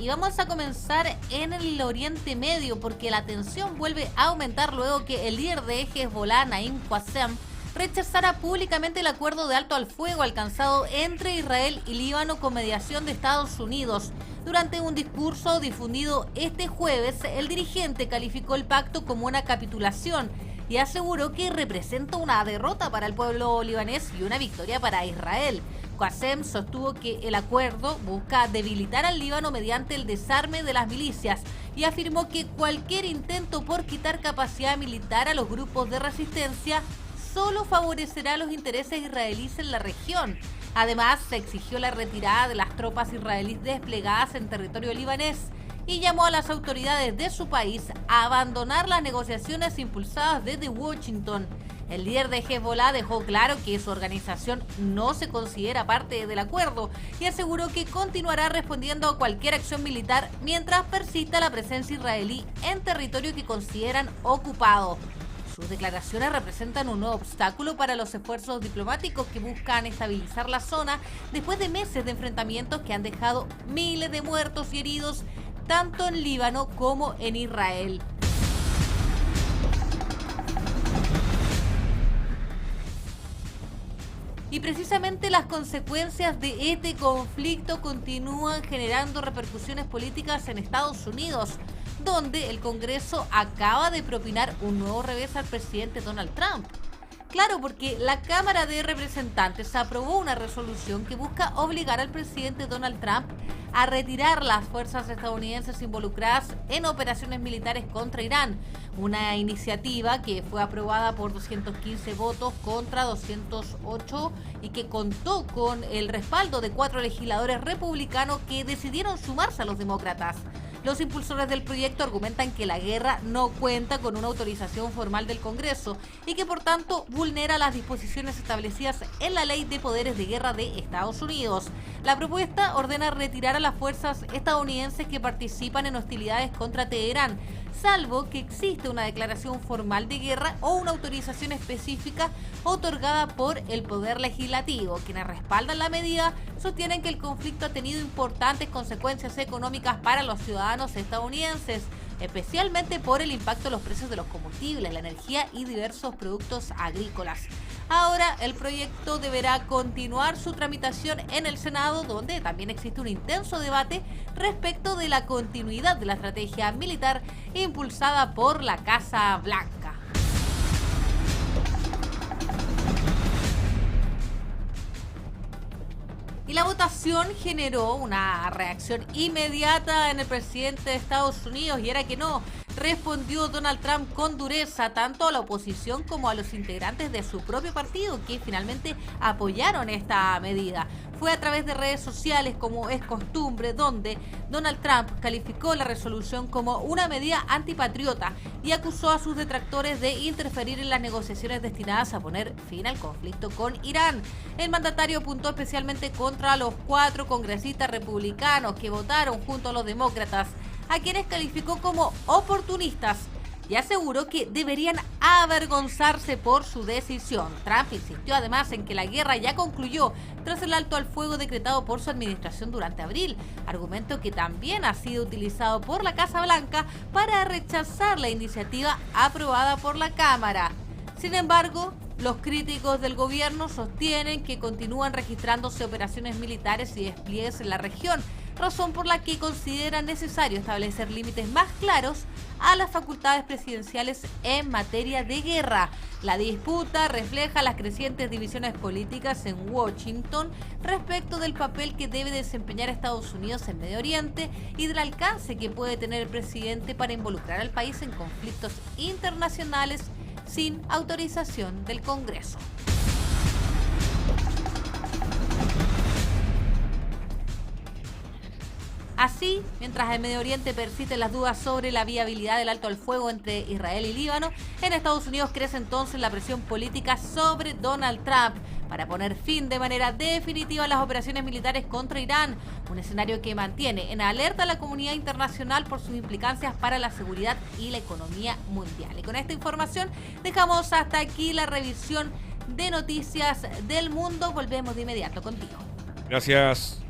Y vamos a comenzar en el Oriente Medio porque la tensión vuelve a aumentar luego que el líder de Hezbollah, Naim Qassem, rechazara públicamente el acuerdo de alto al fuego alcanzado entre Israel y Líbano con mediación de Estados Unidos. Durante un discurso difundido este jueves, el dirigente calificó el pacto como una capitulación y aseguró que representa una derrota para el pueblo libanés y una victoria para Israel. Qassem sostuvo que el acuerdo busca debilitar al Líbano mediante el desarme de las milicias y afirmó que cualquier intento por quitar capacidad militar a los grupos de resistencia solo favorecerá los intereses israelíes en la región. Además, se exigió la retirada de las tropas israelíes desplegadas en territorio libanés y llamó a las autoridades de su país a abandonar las negociaciones impulsadas desde Washington. El líder de Hezbollah dejó claro que su organización no se considera parte del acuerdo y aseguró que continuará respondiendo a cualquier acción militar mientras persista la presencia israelí en territorio que consideran ocupado. Sus declaraciones representan un nuevo obstáculo para los esfuerzos diplomáticos que buscan estabilizar la zona después de meses de enfrentamientos que han dejado miles de muertos y heridos tanto en Líbano como en Israel. Y precisamente las consecuencias de este conflicto continúan generando repercusiones políticas en Estados Unidos. donde el Congreso acaba de propinar un nuevo revés al presidente Donald Trump. Claro, porque la Cámara de Representantes aprobó una resolución que busca obligar al presidente Donald Trump a retirar las fuerzas estadounidenses involucradas en operaciones militares contra Irán. Una iniciativa que fue aprobada por 215 votos contra 208 y que contó con el respaldo de 4 legisladores republicanos que decidieron sumarse a los demócratas. Los impulsores del proyecto argumentan que la guerra no cuenta con una autorización formal del Congreso y que por tanto vulnera las disposiciones establecidas en la Ley de Poderes de Guerra de Estados Unidos. La propuesta ordena retirar a las fuerzas estadounidenses que participan en hostilidades contra Teherán, salvo que existe una declaración formal de guerra o una autorización específica otorgada por el Poder Legislativo. Quienes respaldan la medida sostienen que el conflicto ha tenido importantes consecuencias económicas para los ciudadanos estadounidenses, especialmente por el impacto de los precios de los combustibles, la energía y diversos productos agrícolas. Ahora el proyecto deberá continuar su tramitación en el Senado, donde también existe un intenso debate respecto de la continuidad de la estrategia militar impulsada por la Casa Blanca. Y la votación generó una reacción inmediata en el presidente de Estados Unidos, y era que no. Respondió Donald Trump con dureza tanto a la oposición como a los integrantes de su propio partido que finalmente apoyaron esta medida. Fue a través de redes sociales, como es costumbre, donde Donald Trump calificó la resolución como una medida antipatriota y acusó a sus detractores de interferir en las negociaciones destinadas a poner fin al conflicto con Irán. El mandatario apuntó especialmente contra los 4 congresistas republicanos que votaron junto a los demócratas, a quienes calificó como oportunistas y aseguró que deberían avergonzarse por su decisión. Trump insistió además en que la guerra ya concluyó tras el alto al fuego decretado por su administración durante abril, argumento que también ha sido utilizado por la Casa Blanca para rechazar la iniciativa aprobada por la Cámara. Sin embargo, los críticos del gobierno sostienen que continúan registrándose operaciones militares y despliegues en la región, razón por la que consideran necesario establecer límites más claros a las facultades presidenciales en materia de guerra. La disputa refleja las crecientes divisiones políticas en Washington respecto del papel que debe desempeñar Estados Unidos en Medio Oriente y del alcance que puede tener el presidente para involucrar al país en conflictos internacionales sin autorización del Congreso. Así, mientras en Medio Oriente persisten las dudas sobre la viabilidad del alto al fuego entre Israel y Líbano, en Estados Unidos crece entonces la presión política sobre Donald Trump para poner fin de manera definitiva a las operaciones militares contra Irán, un escenario que mantiene en alerta a la comunidad internacional por sus implicancias para la seguridad y la economía mundial. Y con esta información dejamos hasta aquí la revisión de noticias del mundo. Volvemos de inmediato contigo. Gracias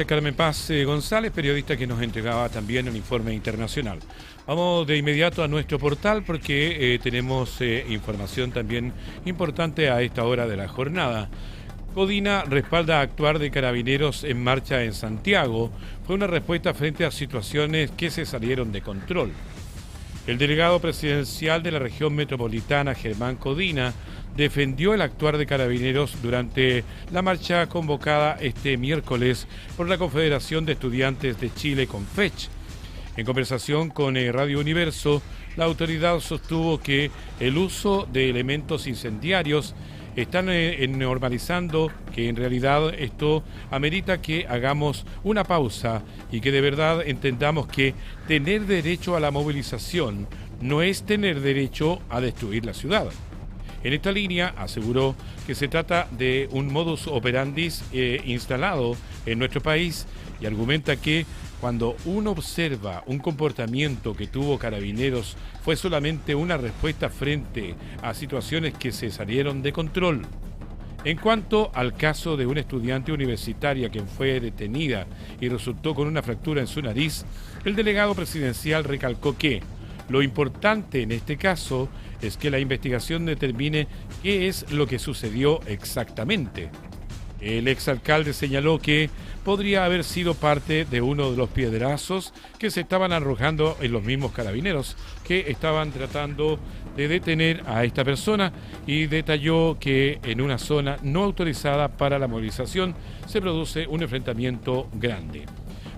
Carmen Paz González, periodista que nos entregaba también un informe internacional. Vamos de inmediato a nuestro portal porque tenemos información también importante a esta hora de la jornada. Codina respalda actuar de carabineros en marcha en Santiago. Fue una respuesta frente a situaciones que se salieron de control. El delegado presidencial de la región metropolitana, Germán Codina, defendió el actuar de carabineros durante la marcha convocada este miércoles por la Confederación de Estudiantes de Chile, CONFECH. En conversación con Radio Universo, la autoridad sostuvo que el uso de elementos incendiarios están normalizando, que en realidad esto amerita que hagamos una pausa y que de verdad entendamos que tener derecho a la movilización no es tener derecho a destruir la ciudad. En esta línea aseguró que se trata de un modus operandi instalado en nuestro país y argumenta que cuando uno observa un comportamiento que tuvo Carabineros fue solamente una respuesta frente a situaciones que se salieron de control. En cuanto al caso de una estudiante universitaria quien fue detenida y resultó con una fractura en su nariz, el delegado presidencial recalcó que lo importante en este caso es que la investigación determine qué es lo que sucedió exactamente. El exalcalde señaló que podría haber sido parte de uno de los piedrazos que se estaban arrojando en los mismos carabineros que estaban tratando de detener a esta persona, y detalló que en una zona no autorizada para la movilización se produce un enfrentamiento grande.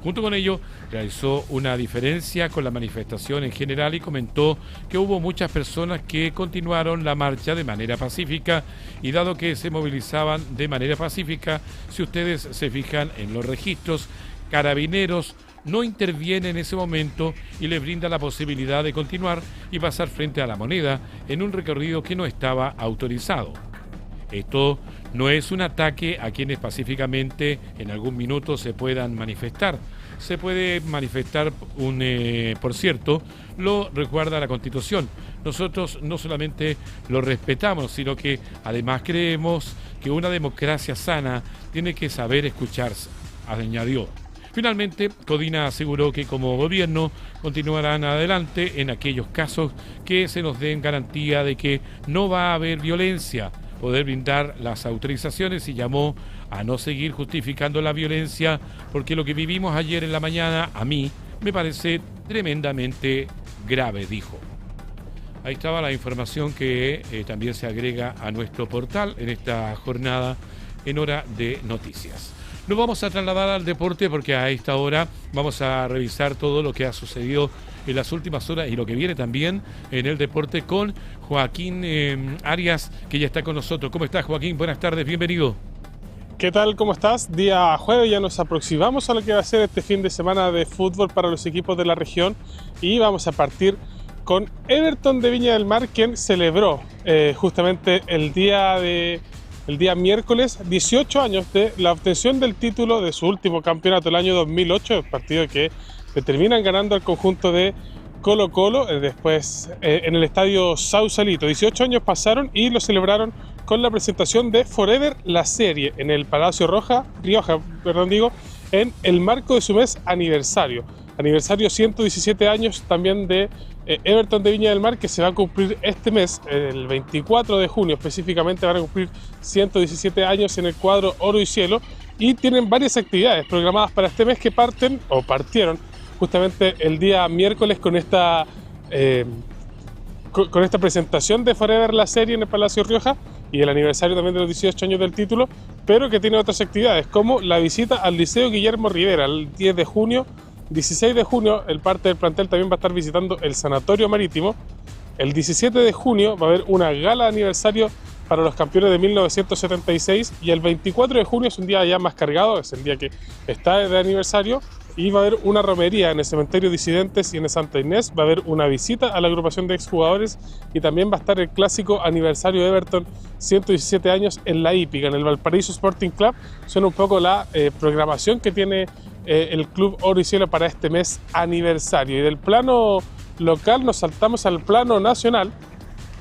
Junto con ello, realizó una diferencia con la manifestación en general y comentó que hubo muchas personas que continuaron la marcha de manera pacífica, y dado que se movilizaban de manera pacífica, si ustedes se fijan en los registros, Carabineros no interviene en ese momento y les brinda la posibilidad de continuar y pasar frente a la Moneda en un recorrido que no estaba autorizado. Esto no es un ataque a quienes pacíficamente en algún minuto se puedan manifestar. Se puede manifestar, por cierto, lo recuerda la Constitución. Nosotros no solamente lo respetamos, sino que además creemos que una democracia sana tiene que saber escucharse, añadió. Finalmente, Codina aseguró que como gobierno continuarán adelante en aquellos casos que se nos den garantía de que no va a haber violencia, poder brindar las autorizaciones, y llamó a no seguir justificando la violencia, porque lo que vivimos ayer en la mañana a mí me parece tremendamente grave, dijo. Ahí estaba la información que también se agrega a nuestro portal en esta jornada en Hora de Noticias. Nos vamos a trasladar al deporte, porque a esta hora vamos a revisar todo lo que ha sucedido en las últimas horas y lo que viene también en el deporte con Joaquín Arias, que ya está con nosotros. ¿Cómo estás, Joaquín? Buenas tardes, bienvenido. ¿Qué tal? ¿Cómo estás? Día jueves, ya nos aproximamos a lo que va a ser este fin de semana de fútbol para los equipos de la región, y vamos a partir con Everton de Viña del Mar, quien celebró justamente el día miércoles 18 años de la obtención del título de su último campeonato el año 2008, el partido que terminan ganando al conjunto de Colo-Colo, después en el estadio Sausalito. 18 años pasaron y lo celebraron con la presentación de Forever la serie en el Palacio Rioja, en el marco de su mes aniversario. Aniversario 117 años también de Everton de Viña del Mar, que se va a cumplir este mes, el 24 de junio específicamente, van a cumplir 117 años en el cuadro Oro y Cielo, y tienen varias actividades programadas para este mes que partieron justamente el día miércoles con esta presentación de Forever la serie en el Palacio Rioja y el aniversario también de los 18 años del título, pero que tiene otras actividades como la visita al Liceo Guillermo Rivera el 10 de junio, 16 de junio el parte del plantel también va a estar visitando el Sanatorio Marítimo. El 17 de junio va a haber una gala de aniversario para los campeones de 1976, y el 24 de junio es un día ya más cargado, es el día que está de aniversario, y va a haber una romería en el Cementerio Disidentes y en el Santa Inés. Va a haber una visita a la agrupación de exjugadores, y también va a estar el clásico aniversario de Everton, 117 años en la hípica, en el Valparaíso Sporting Club. Suena un poco la programación que tiene el Club Oro y Cielo para este mes aniversario. Y del plano local nos saltamos al plano nacional,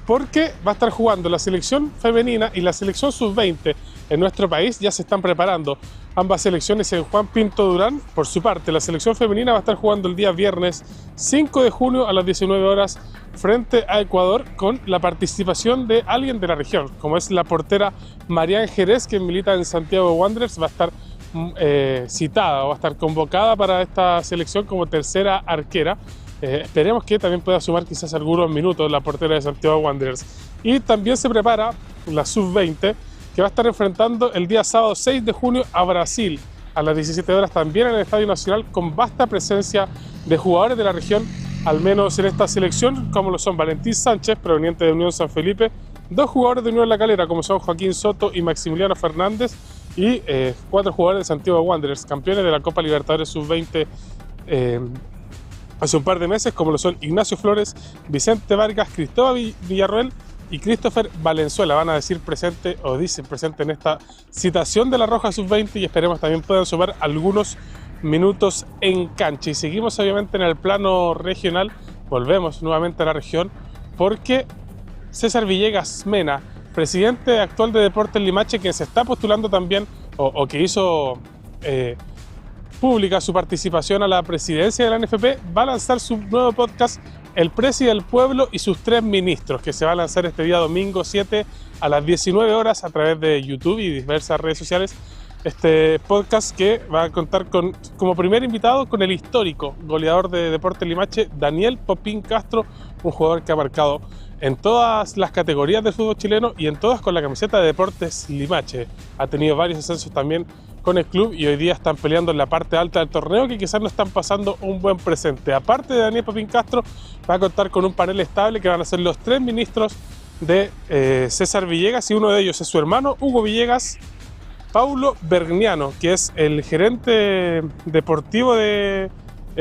porque va a estar jugando la selección femenina y la selección sub-20 en nuestro país. Ya se están preparando ambas selecciones en Juan Pinto Durán. Por su parte, la selección femenina va a estar jugando el día viernes 5 de junio a las 19 horas frente a Ecuador, con la participación de alguien de la región, como es la portera Marián Jerez, que milita en Santiago Wanderers. Va a estar citada o va a estar convocada para esta selección como tercera arquera. Esperemos que también pueda sumar quizás algunos minutos la portera de Santiago Wanderers. Y también se prepara la sub-20, que va a estar enfrentando el día sábado 6 de junio a Brasil a las 17 horas, también en el Estadio Nacional, con vasta presencia de jugadores de la región, al menos en esta selección, como lo son Valentín Sánchez, proveniente de Unión San Felipe, dos jugadores de Unión La Calera, como son Joaquín Soto y Maximiliano Fernández, y 4 jugadores de Santiago Wanderers, campeones de la Copa Libertadores Sub-20 hace un par de meses, como lo son Ignacio Flores, Vicente Vargas, Cristóbal Villarroel y Christopher Valenzuela. Van a decir presente, o dicen presente, en esta citación de la Roja Sub-20, y esperemos también puedan sumar algunos minutos en cancha. Y seguimos obviamente en el plano regional, volvemos nuevamente a la región, porque César Villegas Mena, presidente actual de Deportes Limache, que se está postulando también, o que hizo pública su participación a la presidencia de la NFP, va a lanzar su nuevo podcast, El Presi del Pueblo y sus 3 ministros, que se va a lanzar este día domingo 7 a las 19 horas a través de YouTube y diversas redes sociales. este podcast que va a contar como primer invitado con el histórico goleador de Deportes Limache, Daniel Popín Castro, un jugador que ha marcado en todas las categorías del fútbol chileno y en todas con la camiseta de Deportes Limache. Ha tenido varios ascensos también con el club y hoy día están peleando en la parte alta del torneo, que quizás no están pasando un buen presente. Aparte de Daniel Popín Castro, va a contar con un panel estable que van a ser los 3 ministros de César Villegas, y uno de ellos es su hermano Hugo Villegas, Paulo Bergniano, que es el gerente deportivo del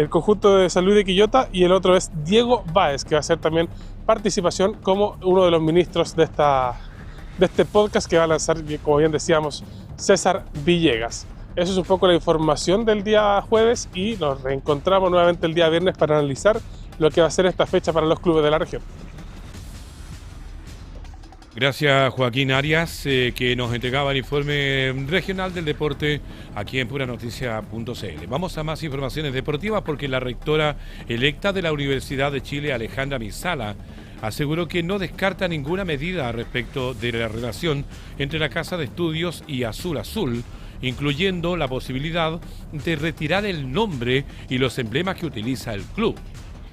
conjunto de San Luis de Quillota, y el otro es Diego Báez, que va a ser también participación como uno de los ministros de este podcast que va a lanzar, como bien decíamos, César Villegas. Eso es un poco la información del día jueves y nos reencontramos nuevamente el día viernes para analizar lo que va a ser esta fecha para los clubes de la región. Gracias, Joaquín Arias, que nos entregaba el informe regional del deporte aquí en puranoticia.cl. Vamos a más informaciones deportivas porque la rectora electa de la Universidad de Chile, Alejandra Misala, aseguró que no descarta ninguna medida respecto de la relación entre la Casa de Estudios y Azul Azul, incluyendo la posibilidad de retirar el nombre y los emblemas que utiliza el club.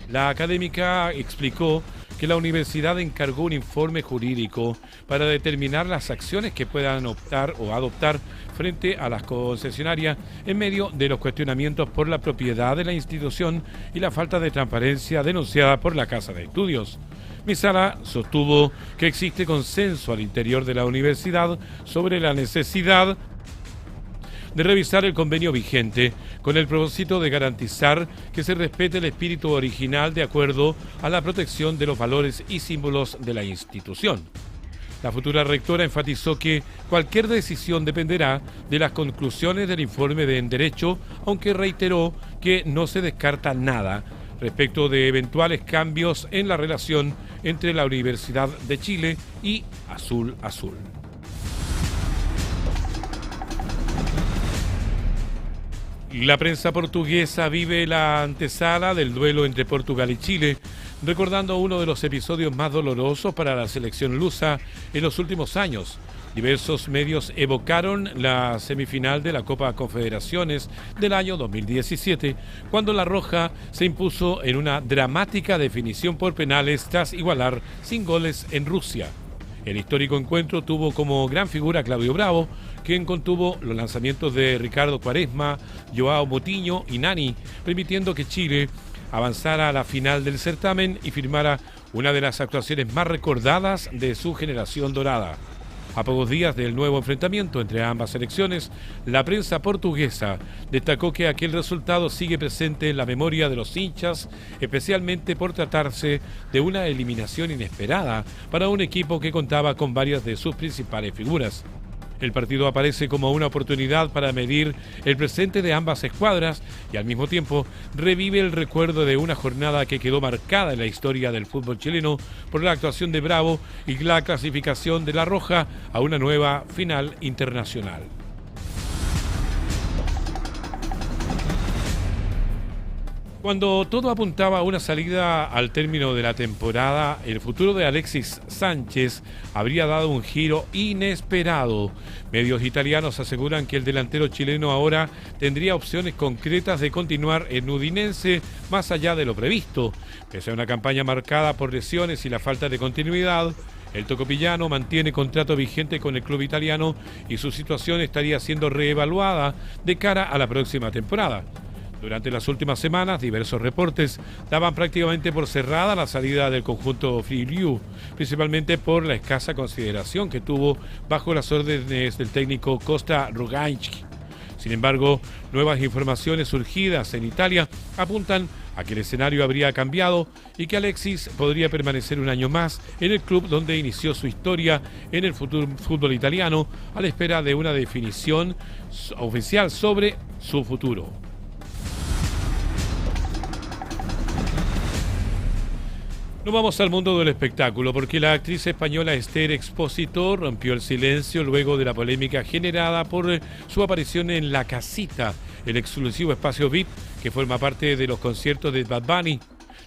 La académica explicó que la universidad encargó un informe jurídico para determinar las acciones que puedan optar o adoptar frente a las concesionarias en medio de los cuestionamientos por la propiedad de la institución y la falta de transparencia denunciada por la Casa de Estudios. Misala sostuvo que existe consenso al interior de la universidad sobre la necesidad de revisar el convenio vigente con el propósito de garantizar que se respete el espíritu original de acuerdo a la protección de los valores y símbolos de la institución. La futura rectora enfatizó que cualquier decisión dependerá de las conclusiones del informe de En Derecho, aunque reiteró que no se descarta nada respecto de eventuales cambios en la relación entre la Universidad de Chile y Azul Azul. La prensa portuguesa vive la antesala del duelo entre Portugal y Chile, recordando uno de los episodios más dolorosos para la selección lusa en los últimos años. Diversos medios evocaron la semifinal de la Copa Confederaciones del año 2017, cuando la Roja se impuso en una dramática definición por penales tras igualar sin goles en Rusia. El histórico encuentro tuvo como gran figura a Claudio Bravo, quien contuvo los lanzamientos de Ricardo Quaresma, Joao Moutinho y Nani, permitiendo que Chile avanzara a la final del certamen y firmara una de las actuaciones más recordadas de su generación dorada. A pocos días del nuevo enfrentamiento entre ambas selecciones, la prensa portuguesa destacó que aquel resultado sigue presente en la memoria de los hinchas, especialmente por tratarse de una eliminación inesperada para un equipo que contaba con varias de sus principales figuras. El partido aparece como una oportunidad para medir el presente de ambas escuadras y al mismo tiempo revive el recuerdo de una jornada que quedó marcada en la historia del fútbol chileno por la actuación de Bravo y la clasificación de la Roja a una nueva final internacional. Cuando todo apuntaba a una salida al término de la temporada, el futuro de Alexis Sánchez habría dado un giro inesperado. Medios italianos aseguran que el delantero chileno ahora tendría opciones concretas de continuar en Udinese más allá de lo previsto. Pese a una campaña marcada por lesiones y la falta de continuidad, el tocopillano mantiene contrato vigente con el club italiano y su situación estaría siendo reevaluada de cara a la próxima temporada. Durante las últimas semanas, diversos reportes daban prácticamente por cerrada la salida del conjunto Friuli, principalmente por la escasa consideración que tuvo bajo las órdenes del técnico Costa Rugainski. Sin embargo, nuevas informaciones surgidas en Italia apuntan a que el escenario habría cambiado y que Alexis podría permanecer un año más en el club donde inició su historia en el fútbol italiano, a la espera de una definición oficial sobre su futuro. Nos vamos al mundo del espectáculo porque la actriz española Esther Expósito rompió el silencio luego de la polémica generada por su aparición en La Casita, el exclusivo espacio VIP que forma parte de los conciertos de Bad Bunny.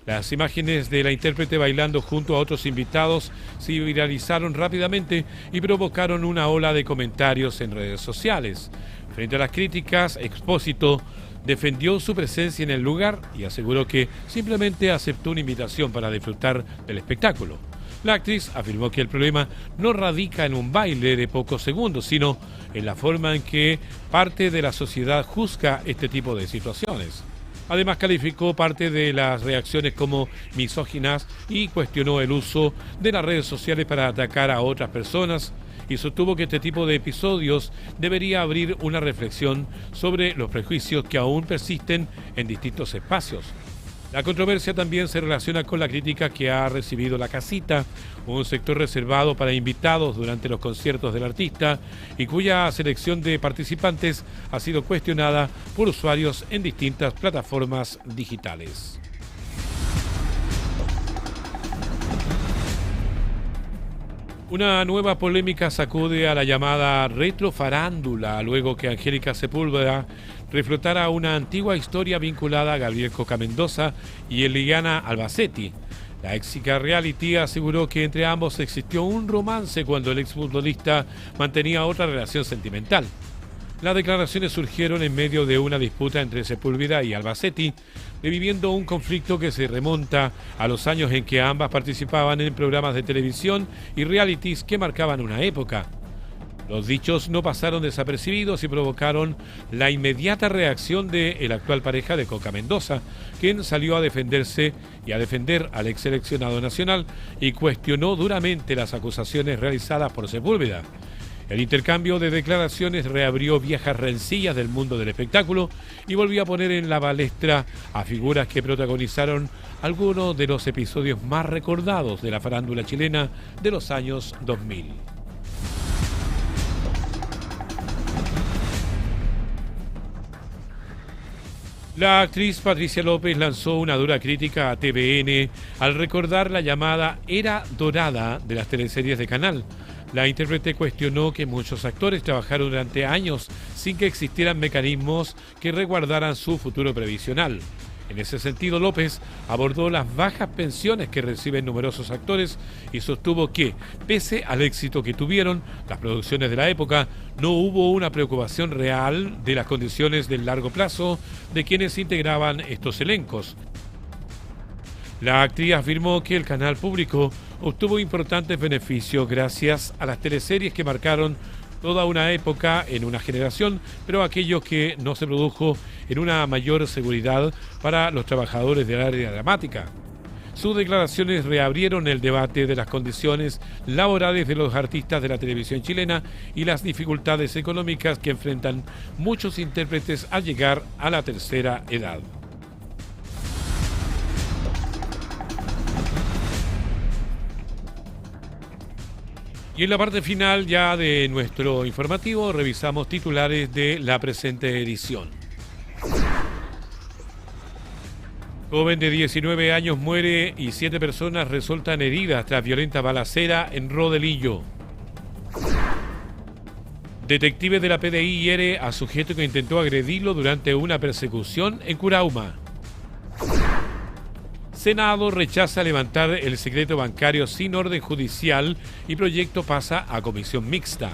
Las imágenes de la intérprete bailando junto a otros invitados se viralizaron rápidamente y provocaron una ola de comentarios en redes sociales. Frente a las críticas, Expósito defendió su presencia en el lugar y aseguró que simplemente aceptó una invitación para disfrutar del espectáculo. La actriz afirmó que el problema no radica en un baile de pocos segundos, sino en la forma en que parte de la sociedad juzga este tipo de situaciones. Además, calificó parte de las reacciones como misóginas y cuestionó el uso de las redes sociales para atacar a otras personas y sostuvo que este tipo de episodios debería abrir una reflexión sobre los prejuicios que aún persisten en distintos espacios. La controversia también se relaciona con la crítica que ha recibido La Casita, un sector reservado para invitados durante los conciertos del artista y cuya selección de participantes ha sido cuestionada por usuarios en distintas plataformas digitales. Una nueva polémica sacude a la llamada retrofarándula luego que Angélica Sepúlveda reflotara una antigua historia vinculada a Gabriel Coca Mendoza y Eliana Albacete. La exica reality aseguró que entre ambos existió un romance cuando el exfutbolista mantenía otra relación sentimental. Las declaraciones surgieron en medio de una disputa entre Sepúlveda y Albacete, reviviendo un conflicto que se remonta a los años en que ambas participaban en programas de televisión y realities que marcaban una época. Los dichos no pasaron desapercibidos y provocaron la inmediata reacción de la actual pareja de Coca Mendoza, quien salió a defenderse y a defender al ex seleccionado nacional y cuestionó duramente las acusaciones realizadas por Sepúlveda. El intercambio de declaraciones reabrió viejas rencillas del mundo del espectáculo y volvió a poner en la palestra a figuras que protagonizaron algunos de los episodios más recordados de la farándula chilena de los años 2000. La actriz Patricia López lanzó una dura crítica a TVN al recordar la llamada era dorada de las teleseries de Canal. La intérprete cuestionó que muchos actores trabajaron durante años sin que existieran mecanismos que resguardaran su futuro previsional. En ese sentido, López abordó las bajas pensiones que reciben numerosos actores y sostuvo que, pese al éxito que tuvieron las producciones de la época, no hubo una preocupación real de las condiciones del largo plazo de quienes integraban estos elencos. La actriz afirmó que el canal público obtuvo importantes beneficios gracias a las teleseries que marcaron toda una época en una generación, pero aquello que no se produjo en una mayor seguridad para los trabajadores del área dramática. Sus declaraciones reabrieron el debate de las condiciones laborales de los artistas de la televisión chilena y las dificultades económicas que enfrentan muchos intérpretes al llegar a la tercera edad. Y en la parte final ya de nuestro informativo revisamos titulares de la presente edición. Joven de 19 años muere y 7 personas resultan heridas tras violenta balacera en Rodelillo. Detective de la PDI hiere a sujeto que intentó agredirlo durante una persecución en Curauma. Senado rechaza levantar el secreto bancario sin orden judicial y proyecto pasa a comisión mixta.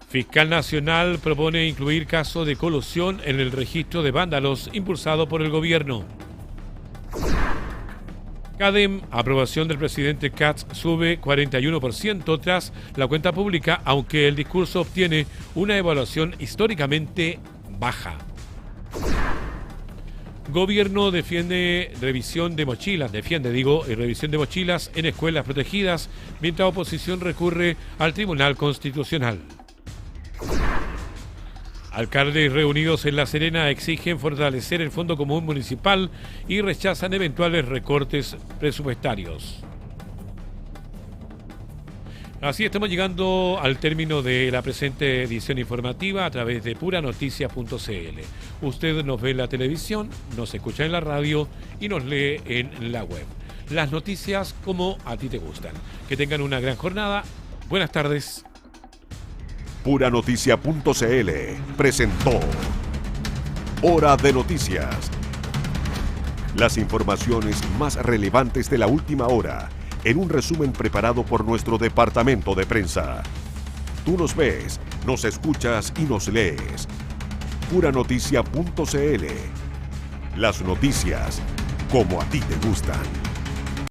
Fiscal Nacional propone incluir caso de colusión en el registro de vándalos impulsado por el gobierno. CADEM, aprobación del presidente Katz, sube 41% tras la cuenta pública, aunque el discurso obtiene una evaluación históricamente baja. Gobierno defiende revisión de mochilas en escuelas protegidas, mientras oposición recurre al Tribunal Constitucional. Alcaldes reunidos en La Serena exigen fortalecer el Fondo Común Municipal y rechazan eventuales recortes presupuestarios. Así estamos llegando al término de la presente edición informativa a través de puranoticias.cl. Usted nos ve en la televisión, nos escucha en la radio y nos lee en la web. Las noticias como a ti te gustan. Que tengan una gran jornada. Buenas tardes. Puranoticias.cl presentó Hora de Noticias. Las informaciones más relevantes de la última hora en un resumen preparado por nuestro departamento de prensa. Tú nos ves, nos escuchas y nos lees. Puranoticia.cl. Las noticias como a ti te gustan.